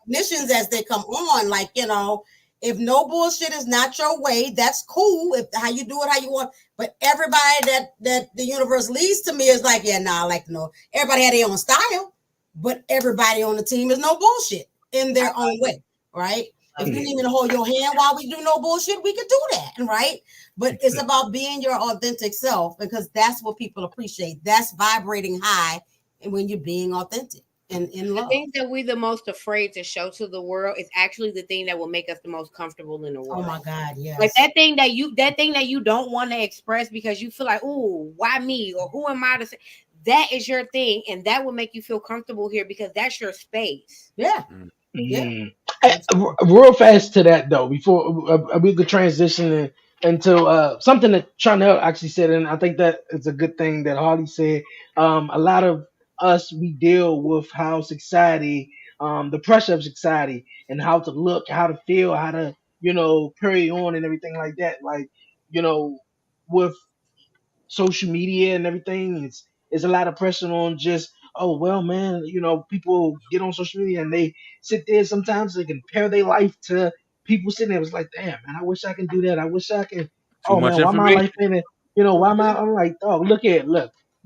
technicians as they come on, like, if no bullshit is not your way, that's cool. If how you do it, how you want. But everybody that the universe leads to me is like, I like to know. Everybody had their own style, but everybody on the team is no bullshit in their own way, right? If you need me to hold your hand while we do no bullshit, we can do that, right? But it's about being your authentic self, because that's what people appreciate. That's vibrating high, and when you're being authentic. In love. The thing that we're the most afraid to show to the world is actually the thing that will make us the most comfortable in the world. Oh my God, yes. Like that thing that you don't want to express because you feel like, oh, why me? Or who am I to say? That is your thing, and that will make you feel comfortable here because that's your space. Yeah. Yeah. Real fast to that though, before we could transition into something that Chanel actually said, and I think that it's a good thing that Harley said. A lot of us, we deal with how society, the pressure of society, and how to look, how to feel, how to carry on and everything like that. Like with social media and everything, it's a lot of pressure on just, oh well, man, people get on social media and they sit there, sometimes they compare their life to people sitting there. It's like, damn, man, I wish I can do that. I wish I can. Too much man, why my life information. in it? Why am I? I'm like, oh, look,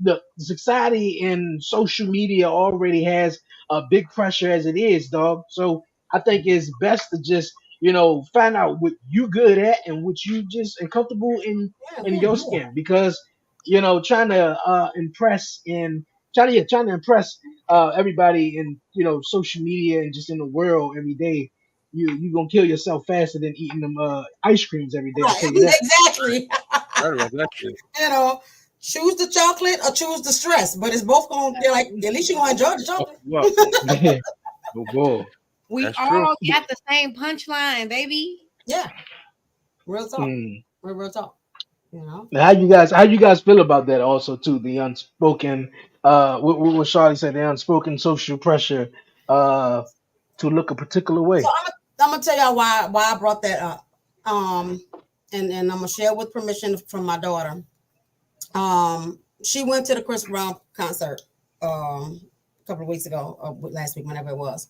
the society and social media already has a big pressure as it is, dog. So I think it's best to just find out what you good at and what you just and comfortable in your skin, because trying to impress and trying to impress everybody in social media and just in the world every day, you gonna kill yourself faster than eating them ice creams every day. I'll tell you that. Exactly. Right about that shit. Choose the chocolate or choose the stress, but it's both gonna be like, at least you're gonna enjoy the chocolate. Oh boy. We That's all true. got the same punchline, baby. Yeah. Real talk. Real talk. How you guys feel about that also too? The unspoken, what Charlie said, the unspoken social pressure to look a particular way. So I'm gonna tell y'all why I brought that up. And I'm gonna share with permission from my daughter. She went to the Chris Brown concert a couple of weeks ago, or last week, whenever it was.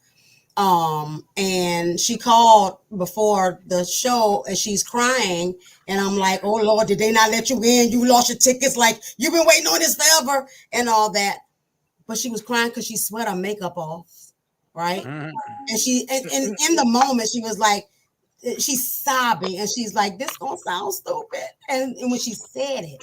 And she called before the show and she's crying. And I'm like, oh Lord, did they not let you in? You lost your tickets. Like, you've been waiting on this forever and all that. But she was crying because she sweat her makeup off. Right. And and in the moment, she was like, she's sobbing and she's like, this gonna sound stupid. And when she said it,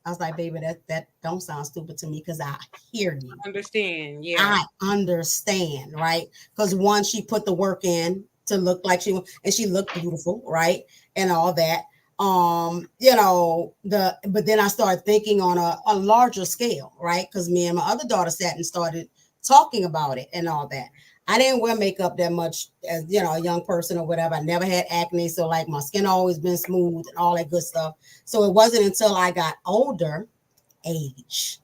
I was like, baby, that don't sound stupid to me because I hear you. Understand, yeah. I understand, right? Because one, she put the work in to look like and she looked beautiful, right? And all that. But then I started thinking on a larger scale, right? Because me and my other daughter sat and started talking about it and all that. I didn't wear makeup that much as, a young person or whatever. I never had acne. So like my skin always been smooth and all that good stuff. So it wasn't until I got older, age,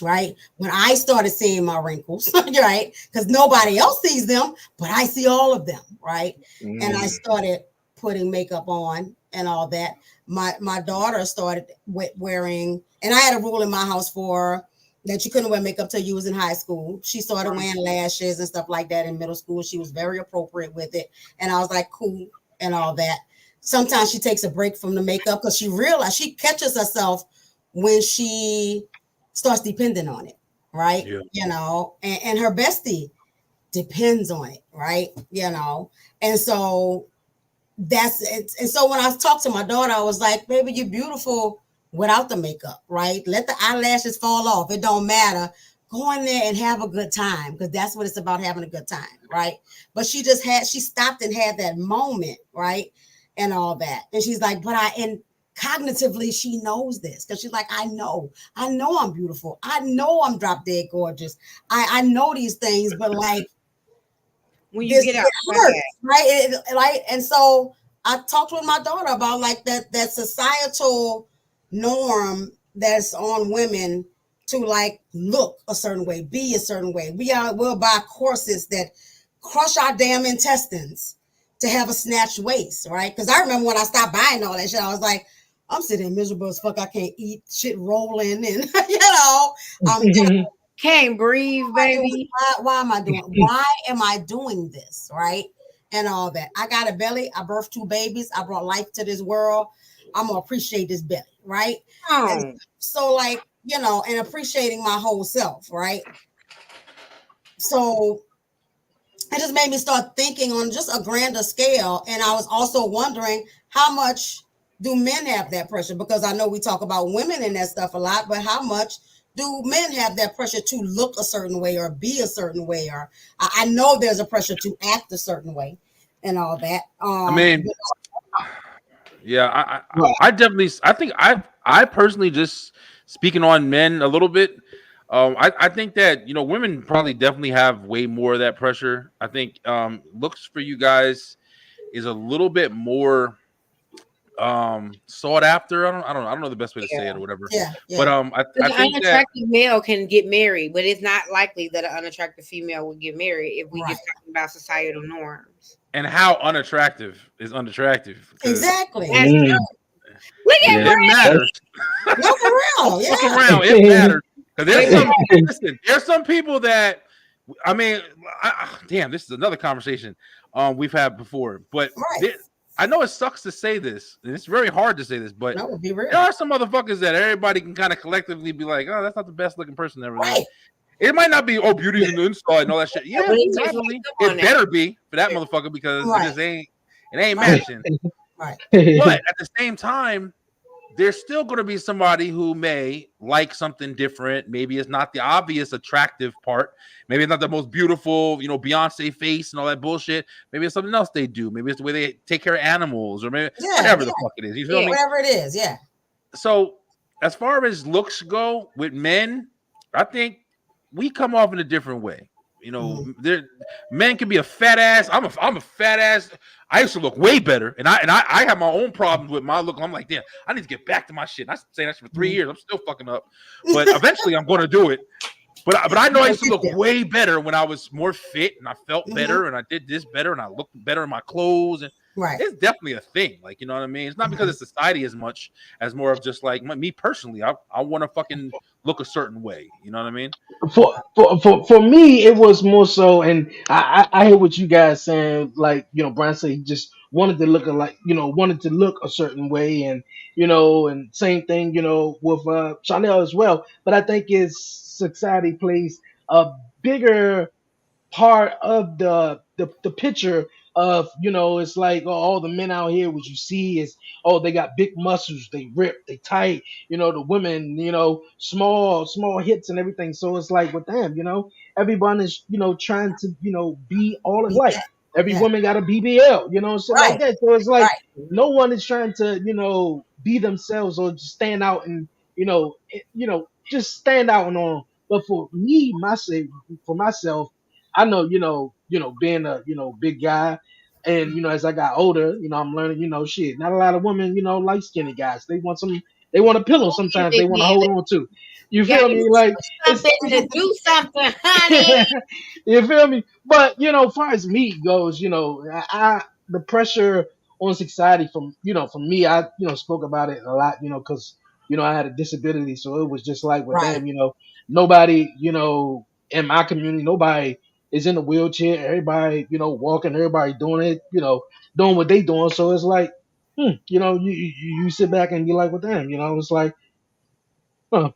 right? When I started seeing my wrinkles, right? Because nobody else sees them, but I see all of them, right? And I started putting makeup on and all that. My daughter started wearing, and I had a rule in my house for that you couldn't wear makeup till you was in high school. She started wearing lashes and stuff like that in middle school. She was very appropriate with it. And I was like, cool and all that. Sometimes she takes a break from the makeup because she realized she catches herself when she starts depending on it, right? Yeah. You know, and her bestie depends on it, right? You know, and so that's it. And so when I talked to my daughter, I was like, baby, you're beautiful without the makeup, right? Let the eyelashes fall off. It don't matter. Go in there and have a good time, because that's what it's about, having a good time, right? But she stopped and had that moment, right? And all that. And she's like, and cognitively, she knows this, because she's like, I know I'm beautiful. I know I'm drop dead gorgeous. I know these things, but like, when you get out, hurts, right? And so I talked with my daughter about like that societal norm that's on women to like look a certain way, be a certain way. We'll buy corsets that crush our damn intestines to have a snatched waist, right? Because I remember when I stopped buying all that shit, I was like, I'm sitting miserable as fuck. I can't eat, shit rolling, and I'm can't breathe, baby. Why am I doing this, right? And all that. I got a belly. I birthed 2 babies. I brought life to this world. I'm gonna appreciate this belly, right? So like, and appreciating my whole self, right? So it just made me start thinking on just a grander scale. And I was also wondering, how much do men have that pressure? Because I know we talk about women and that stuff a lot, but how much do men have that pressure to look a certain way or be a certain way? Or I know there's a pressure to act a certain way and all that. Yeah, I definitely, I personally, just speaking on men a little bit, I think that, women probably definitely have way more of that pressure. I think looks for you guys is a little bit more sought after. I don't know the best way to say it or whatever. Yeah. But I an think unattractive male can get married, but it's not likely that an unattractive female would get married if we just talking about societal norms. And how unattractive is unattractive? Exactly. That's true. Look at it matters. Look around. Yeah. Look around. It matters. There's some people that, damn, this is another conversation we've had before. But I know it sucks to say this, and it's very hard to say this, but that would be real. There are some motherfuckers that everybody can kind of collectively be like, oh, that's not the best looking person ever. Right. It might not be, beauty's in the inside and all that shit. Yeah, exactly. It better be for that motherfucker, because it ain't matching. Right. But at the same time, there's still going to be somebody who may like something different. Maybe it's not the obvious attractive part. Maybe it's not the most beautiful, Beyonce face and all that bullshit. Maybe it's something else they do. Maybe it's the way they take care of animals, or maybe whatever the fuck it is. You feel me? Whatever it is, yeah. So as far as looks go with men, I think we come off in a different way. Men can be a fat ass. I'm a fat ass. I used to look way better, and I have my own problems with my look. I'm like, damn, I need to get back to my shit. And I say that for 3 years. I'm still fucking up, but eventually I'm going to do it. But I know I used to look way better when I was more fit, and I felt better, and I did this better, and I looked better in my clothes. And it's definitely a thing. Like, you know what I mean? It's not because of society as much as more of just like me personally. I want to fucking look a certain way. You know what I mean? For me, it was more so, and I hear what you guys saying. Like, Brian said he just wanted to look wanted to look a certain way, and and same thing, with Chanel as well. But I think society plays a bigger part of the picture of, it's like, all the men out here, what you see is, they got big muscles, they rip, they tight, the women, small hips and everything. So it's like with them, everyone is, trying to, be all in life. Every woman got a BBL, shit like that. So it's like no one is trying to, be themselves or just stand out and, just stand out and on. But for me, myself, I know, being a, big guy, and, as I got older, I'm learning, shit, not a lot of women, like skinny guys. They want a pillow sometimes they want to hold on to. You feel me? Like, to do something, honey. You feel me? But, as far as me goes, the pressure on society from me, I, spoke about it a lot, because I had a disability, so it was just like with Right. them, nobody, in my community, nobody is in a wheelchair. Everybody, walking, everybody doing it, doing what they doing. So it's like, you sit back and you're like, with them, it's like,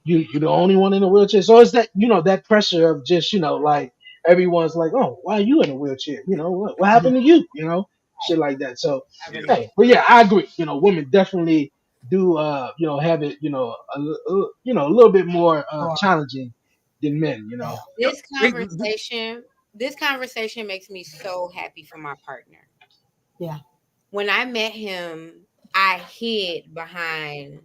you're the only one in a wheelchair. So it's that, that pressure of just, like everyone's like, oh, why are you in a wheelchair? What happened to you? Shit like that. So, hey, but yeah, I agree. Women definitely do, have it, a little bit more challenging than men. This conversation makes me so happy for my partner. Yeah. When I met him, I hid behind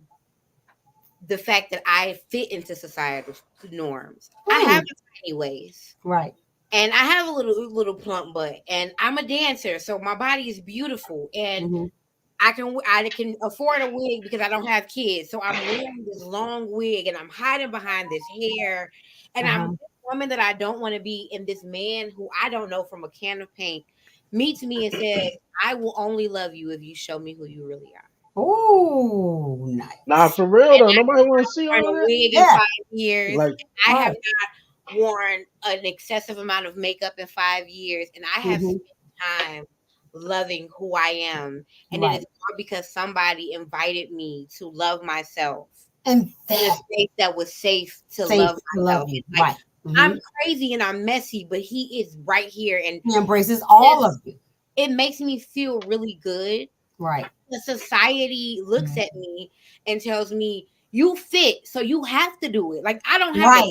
the fact that I fit into societal norms. I have a tiny waist. Right. And I have a little plump butt, and I'm a dancer, so my body is beautiful, and I can afford a wig because I don't have kids. So I'm wearing this long wig, and I'm hiding behind this hair, and I'm this woman that I don't want to be. And this man who I don't know from a can of paint meets me and says, "I will only love you if you show me who you really are." Oh, nice. Nah, for real though, nobody want to see all A that. wig in 5 years. Like, I have not worn an excessive amount of makeup in 5 years, and I have spent time loving who I am, and it is all because somebody invited me to love myself and in a space that was safe to love myself. Like, I'm crazy and I'm messy, but he is right here, and he embraces all of you. It makes me feel really good. Right. The society looks at me and tells me, you fit, so you have to do it. Like, I don't have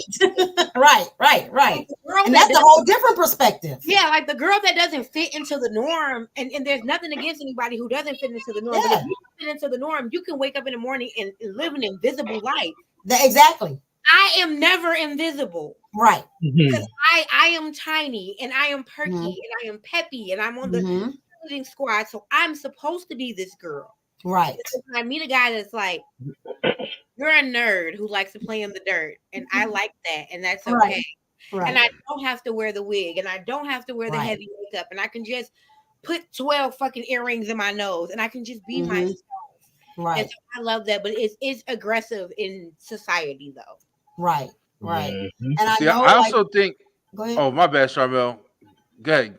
right. And that's a whole different perspective. Yeah, like the girl that doesn't fit into the norm, and there's nothing against anybody who doesn't fit into the norm. But if you fit into the norm, you can wake up in the morning and live an invisible life. Exactly. I am never invisible. Right. Because I am tiny and I am perky and I am peppy and I'm on the squad, so I'm supposed to be this girl. Right. So when I meet a guy that's like, you're a nerd who likes to play in the dirt, and I like that, and that's okay. Right. And I don't have to wear the wig, and I don't have to wear the heavy makeup, and I can just put 12 fucking earrings in my nose, and I can just be myself. Right. And so I love that, but it's aggressive in society, though. Right. And I See, know, I also think. Go ahead. Oh, my bad, Charmel. Go ahead.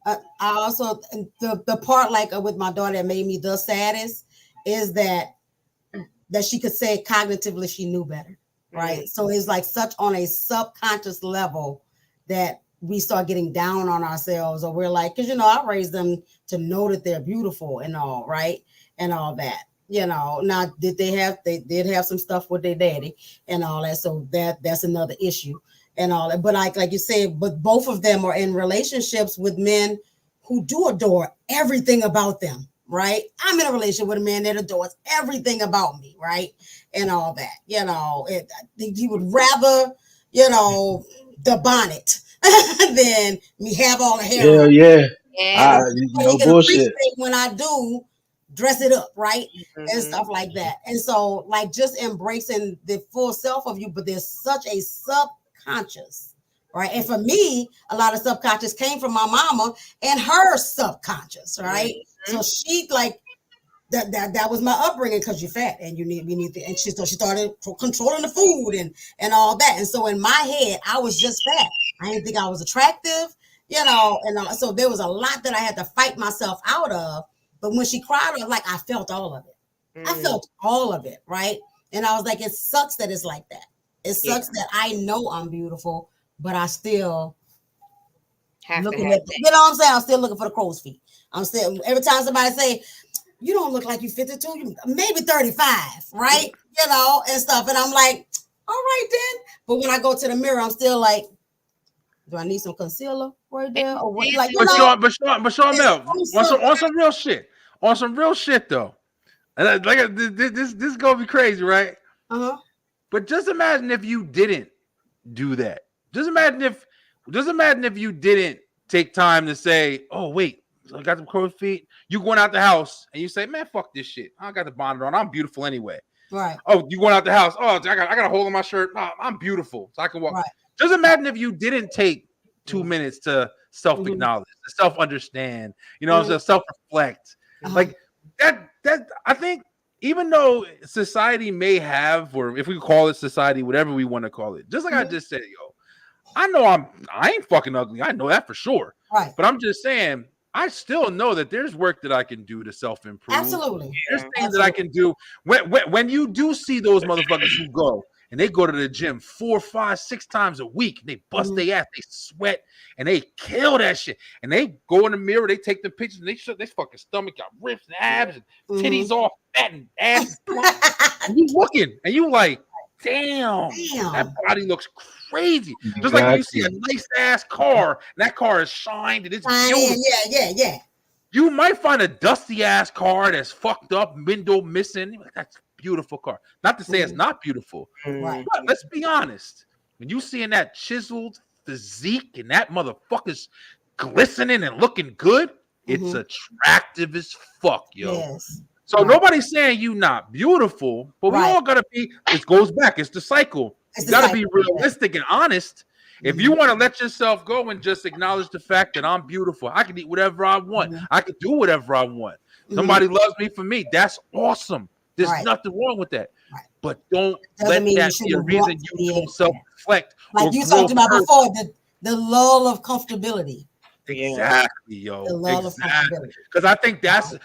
I also the part like with my daughter that made me the saddest is that she could say cognitively she knew better, right? So it's like such on a subconscious level that we start getting down on ourselves, or we're like, because I raised them to know that they're beautiful and all, right, and all that. Now they did have some stuff with their daddy and all that, so that's another issue. And all that, but like you said, but both of them are in relationships with men who do adore everything about them, right? I'm in a relationship with a man that adores everything about me, right? And all that, you would rather, the bonnet than me have all the hair. Yeah. No Bullshit. When I do dress it up, right? And stuff like that. And so, like, just embracing the full self of you, but there's such a subconscious, right? And for me, a lot of subconscious came from my mama and her subconscious, right? So she like that was my upbringing, because you're fat and we need to, and she started controlling the food and all that. And so in my head, I was just fat. I didn't think I was attractive, and so there was a lot that I had to fight myself out of. But when she cried, I was like, I felt all of it. I felt all of it, right? And I was like, it sucks that it's like that. It sucks that I know I'm beautiful, but I still looking at, what I'm saying? I'm still looking for the crow's feet. I'm still, every time somebody say, you don't look like you 52, you maybe 35, right? And stuff. And I'm like, all right then. But when I go to the mirror, I'm still like, do I need some concealer right there? Or what? Like, But Sean Mel, on some real shit. On some real shit though. And this is gonna be crazy, right? But just imagine if you didn't do that. Just imagine if you didn't take time to say, oh wait, I got the crow's feet. You going out the house and you say, man, fuck this shit. I got the bonnet on. I'm beautiful anyway. Right. Oh, you going out the house? Oh, I got a hole in my shirt. No, I'm beautiful, so I can walk. Right. Just imagine if you didn't take 2 minutes to self-acknowledge, to self-understand, self-reflect. Like that. I think even though society may have, or if we call it society, whatever we want to call it, just like I just said, yo, I know I ain't fucking ugly. I know that for sure. Right. But I'm just saying, I still know that there's work that I can do to self-improve. Absolutely. There's things that I can do. When you do see those motherfuckers who go and they go to the gym 4, 5, 6 times a week, and they bust their ass, they sweat, and they kill that shit. And they go in the mirror, they take the pictures, and they show their fucking stomach got rips and abs and titties all fat and ass. And you looking, and you like, damn, that body looks crazy. Just like when you see a nice ass car, and that car is shined and it's beautiful. Yeah. You might find a dusty ass car that's fucked up, window missing. That's a beautiful car. Not to say it's not beautiful, but let's be honest. When you seeing that chiseled physique and that motherfucker's glistening and looking good, it's attractive as fuck, yo. Yes. So nobody's saying you not beautiful, but we all gotta be. It goes back. It's the cycle. You gotta be realistic and honest. If you want to let yourself go and just acknowledge the fact that I'm beautiful, I can eat whatever I want. I can do whatever I want. Somebody loves me for me. That's awesome. There's nothing wrong with that. But don't let that be a reason you don't self-reflect. Like you talked about before, the lull of comfortability. Exactly, yo. The lull of comfortability. Because I think that's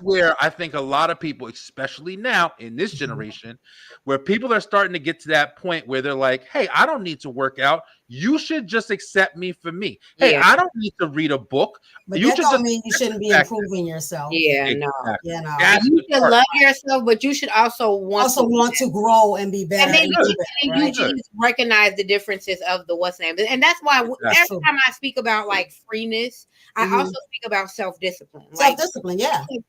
where I think a lot of people, especially now in this generation, where people are starting to get to that point where they're like, hey, I don't need to work out. You should just accept me for me. Hey, I don't need to read a book. But that don't mean you shouldn't be improving yourself. Yeah, no. You know, you should love yourself, but you should also want to grow and be better. And then you just recognize the differences of the what's name. And that's why every time I speak about like freeness, I also speak about self-discipline. Self-discipline,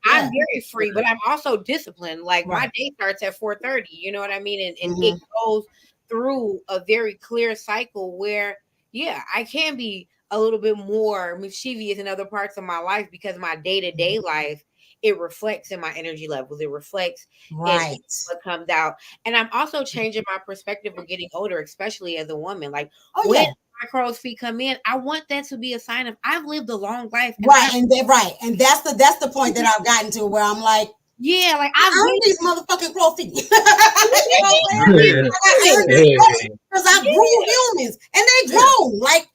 I'm very free, but I'm also disciplined. Like my day starts at 4:30. You know what I mean? And it goes through a very clear cycle where, I can be a little bit more mischievous in other parts of my life because my day-to-day life, it reflects in my energy levels. It reflects in what comes out. And I'm also changing my perspective of getting older, especially as a woman. Like when my crow's feet come in, I want that to be a sign of I've lived a long life. And that's the point that I've gotten to where I'm like, I've earned these motherfucking crow feet. Because I grew humans and they grown. Like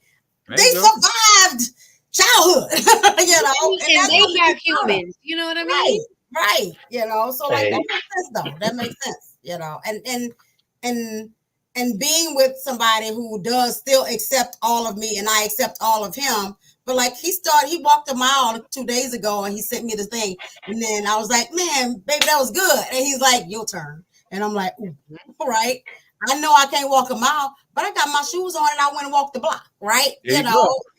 they survived childhood. And they have humans. You know what I mean? Right. So like that makes sense though. That makes sense, and being with somebody who does still accept all of me and I accept all of him. But like he walked a mile 2 days ago and he sent me the thing. And then I was like, man, baby, that was good. And he's like, your turn. And I'm like, all right. I know I can't walk a mile, but I got my shoes on and I went and walked the block, right? And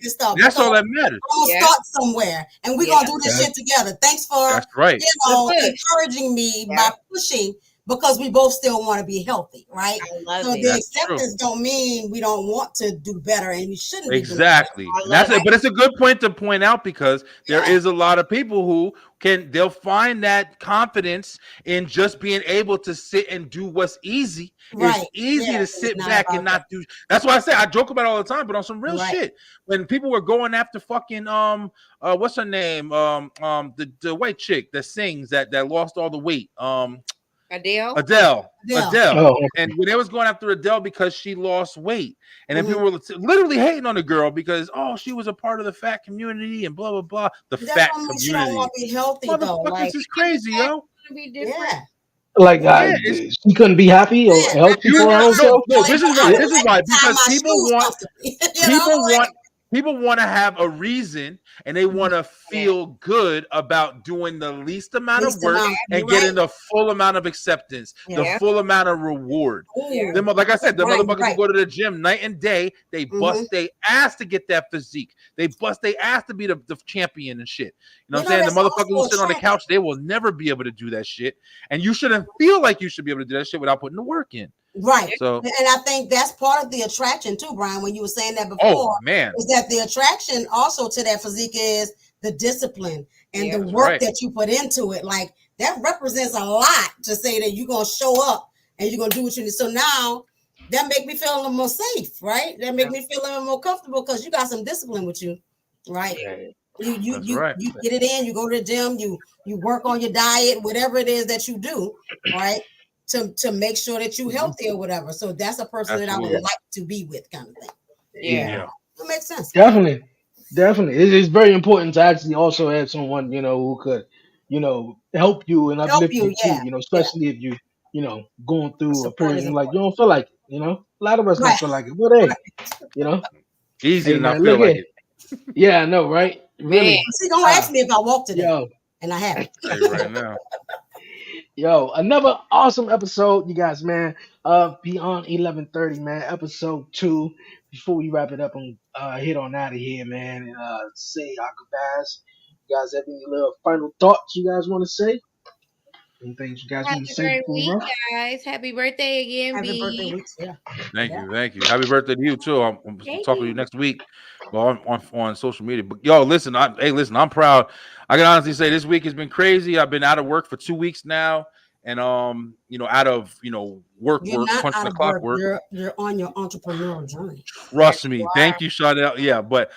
stuff. That's all that matters. I'm gonna start somewhere and we're gonna do this shit together. Thanks for encouraging me by pushing. Because we both still want to be healthy, right? So the acceptance don't mean we don't want to do better and we shouldn't be doing better. That's it. But it's a good point to point out because there is a lot of people who they'll find that confidence in just being able to sit and do what's easy. It's easy to sit back and not do. That's why I say I joke about it all the time, but on some real shit. When people were going after fucking what's her name? The white chick that sings that lost all the weight. Adele. Oh. And when they was going after Adele because she lost weight, and then people were literally hating on the girl because she was a part of the fat community and blah blah blah. The fat community. She don't want to be healthy though. Like, this is crazy, yo. Like she couldn't be happy or healthy for herself. No, this is right. This is right because people want to have a reason and they want to feel good about doing the least amount of work and getting the full amount of acceptance, the full amount of reward. Them, like I said, the motherfuckers who go to the gym night and day, they bust their ass to get that physique. They bust their ass to be the champion and shit. You know what I'm saying? The motherfuckers who sit on the couch, they will never be able to do that shit. And you shouldn't feel like you should be able to do that shit without putting the work in. Right. So, and I think that's part of the attraction too, Brian, when you were saying that before. Oh, man. Is that the attraction also to that physique is the discipline and the work that you put into it. Like that represents a lot to say that you're going to show up and you're going to do what you need. So now that make me feel a little more safe, right? That make me feel a little more comfortable because you got some discipline with you, right? That's right. You get it in. You go to the gym. You work on your diet, whatever it is that you do, right? To make sure that you healthy or whatever. So that's a person that I would like to be with, kind of thing. Yeah. It makes sense. Definitely. It's very important to actually also have someone, who could, help you and Help uplift you, you too, yeah. especially if you, going through a Support period is and like you important. don't feel like it, A lot of us don't Right. feel like it. But hey, Easy hey to not man, feel look like at it. Yeah, I know, right? Man. Really. She gonna ask me if I walk today, Yo, and I haven't. Tell you right now. Yo, another awesome episode, you guys, man. Beyond 11:30, man. Episode 2. Before we wrap it up and hit on out of here, man, and say our goodbyes. You guys have any little final thoughts you guys want to say? Anything you guys want Happy to say great before we week, wrap? guys. Happy birthday again, Happy birthday B. weeks, yeah. Thank you. Happy birthday to you too. I'm Thank talking to you. you next week. Well, on social media. But yo, listen, I'm proud. I can honestly say this week has been crazy. I've been out of work for 2 weeks now, and out of work, You're not punching out the of clock, work. work. You're on your entrepreneurial journey. Trust me. Thank you, Chanel. Yeah, but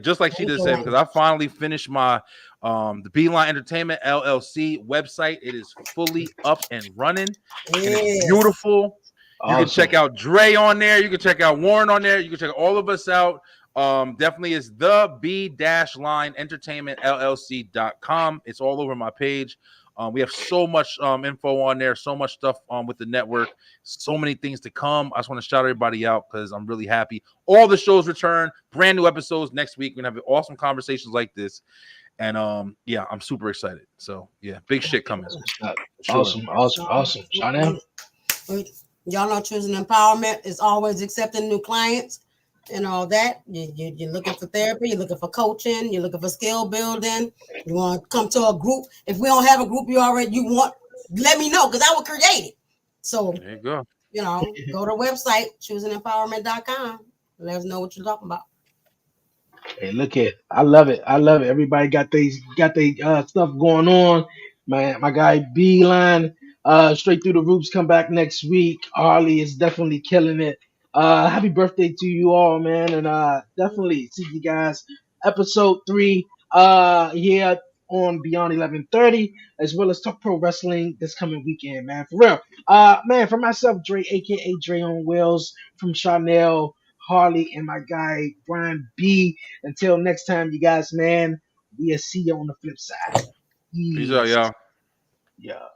just like she just said, because I finally finished my the Beeline Entertainment LLC website. It is fully up and running. And it's beautiful. You can check out Dre on there. You can check out Warren on there. You can check all of us out. Definitely is the B-Line Entertainment LLC.com. It's all over my page. We have so much info on there, so much stuff with the network, so many things to come. I just want to shout everybody out because I'm really happy. All the shows return, brand new episodes next week. We're gonna have awesome conversations like this. And I'm super excited. So big shit coming. Awesome. Chanel? Y'all know Choosing Empowerment is always accepting new clients and all that. You're looking for therapy, you're looking for coaching, you're looking for skill building. You want to come to a group. If we don't have a group let me know because I will create it. So there you go. Go to the website, choosingempowerment.com. Let us know what you're talking about. Hey, look at I love it. Everybody got their stuff going on. My guy Beeline, straight through the roots, come back next week. Harley is definitely killing it. Happy birthday to you all, man, and definitely see you guys episode 3 here on Beyond 11:30, as well as Talk Pro Wrestling this coming weekend, man. For real. Man, for myself, Dre, aka Dre on Wheels, from Chanel, Harley, and my guy Brian B. Until next time, you guys, man, we'll see you on the flip side. Peace out, y'all. Yeah.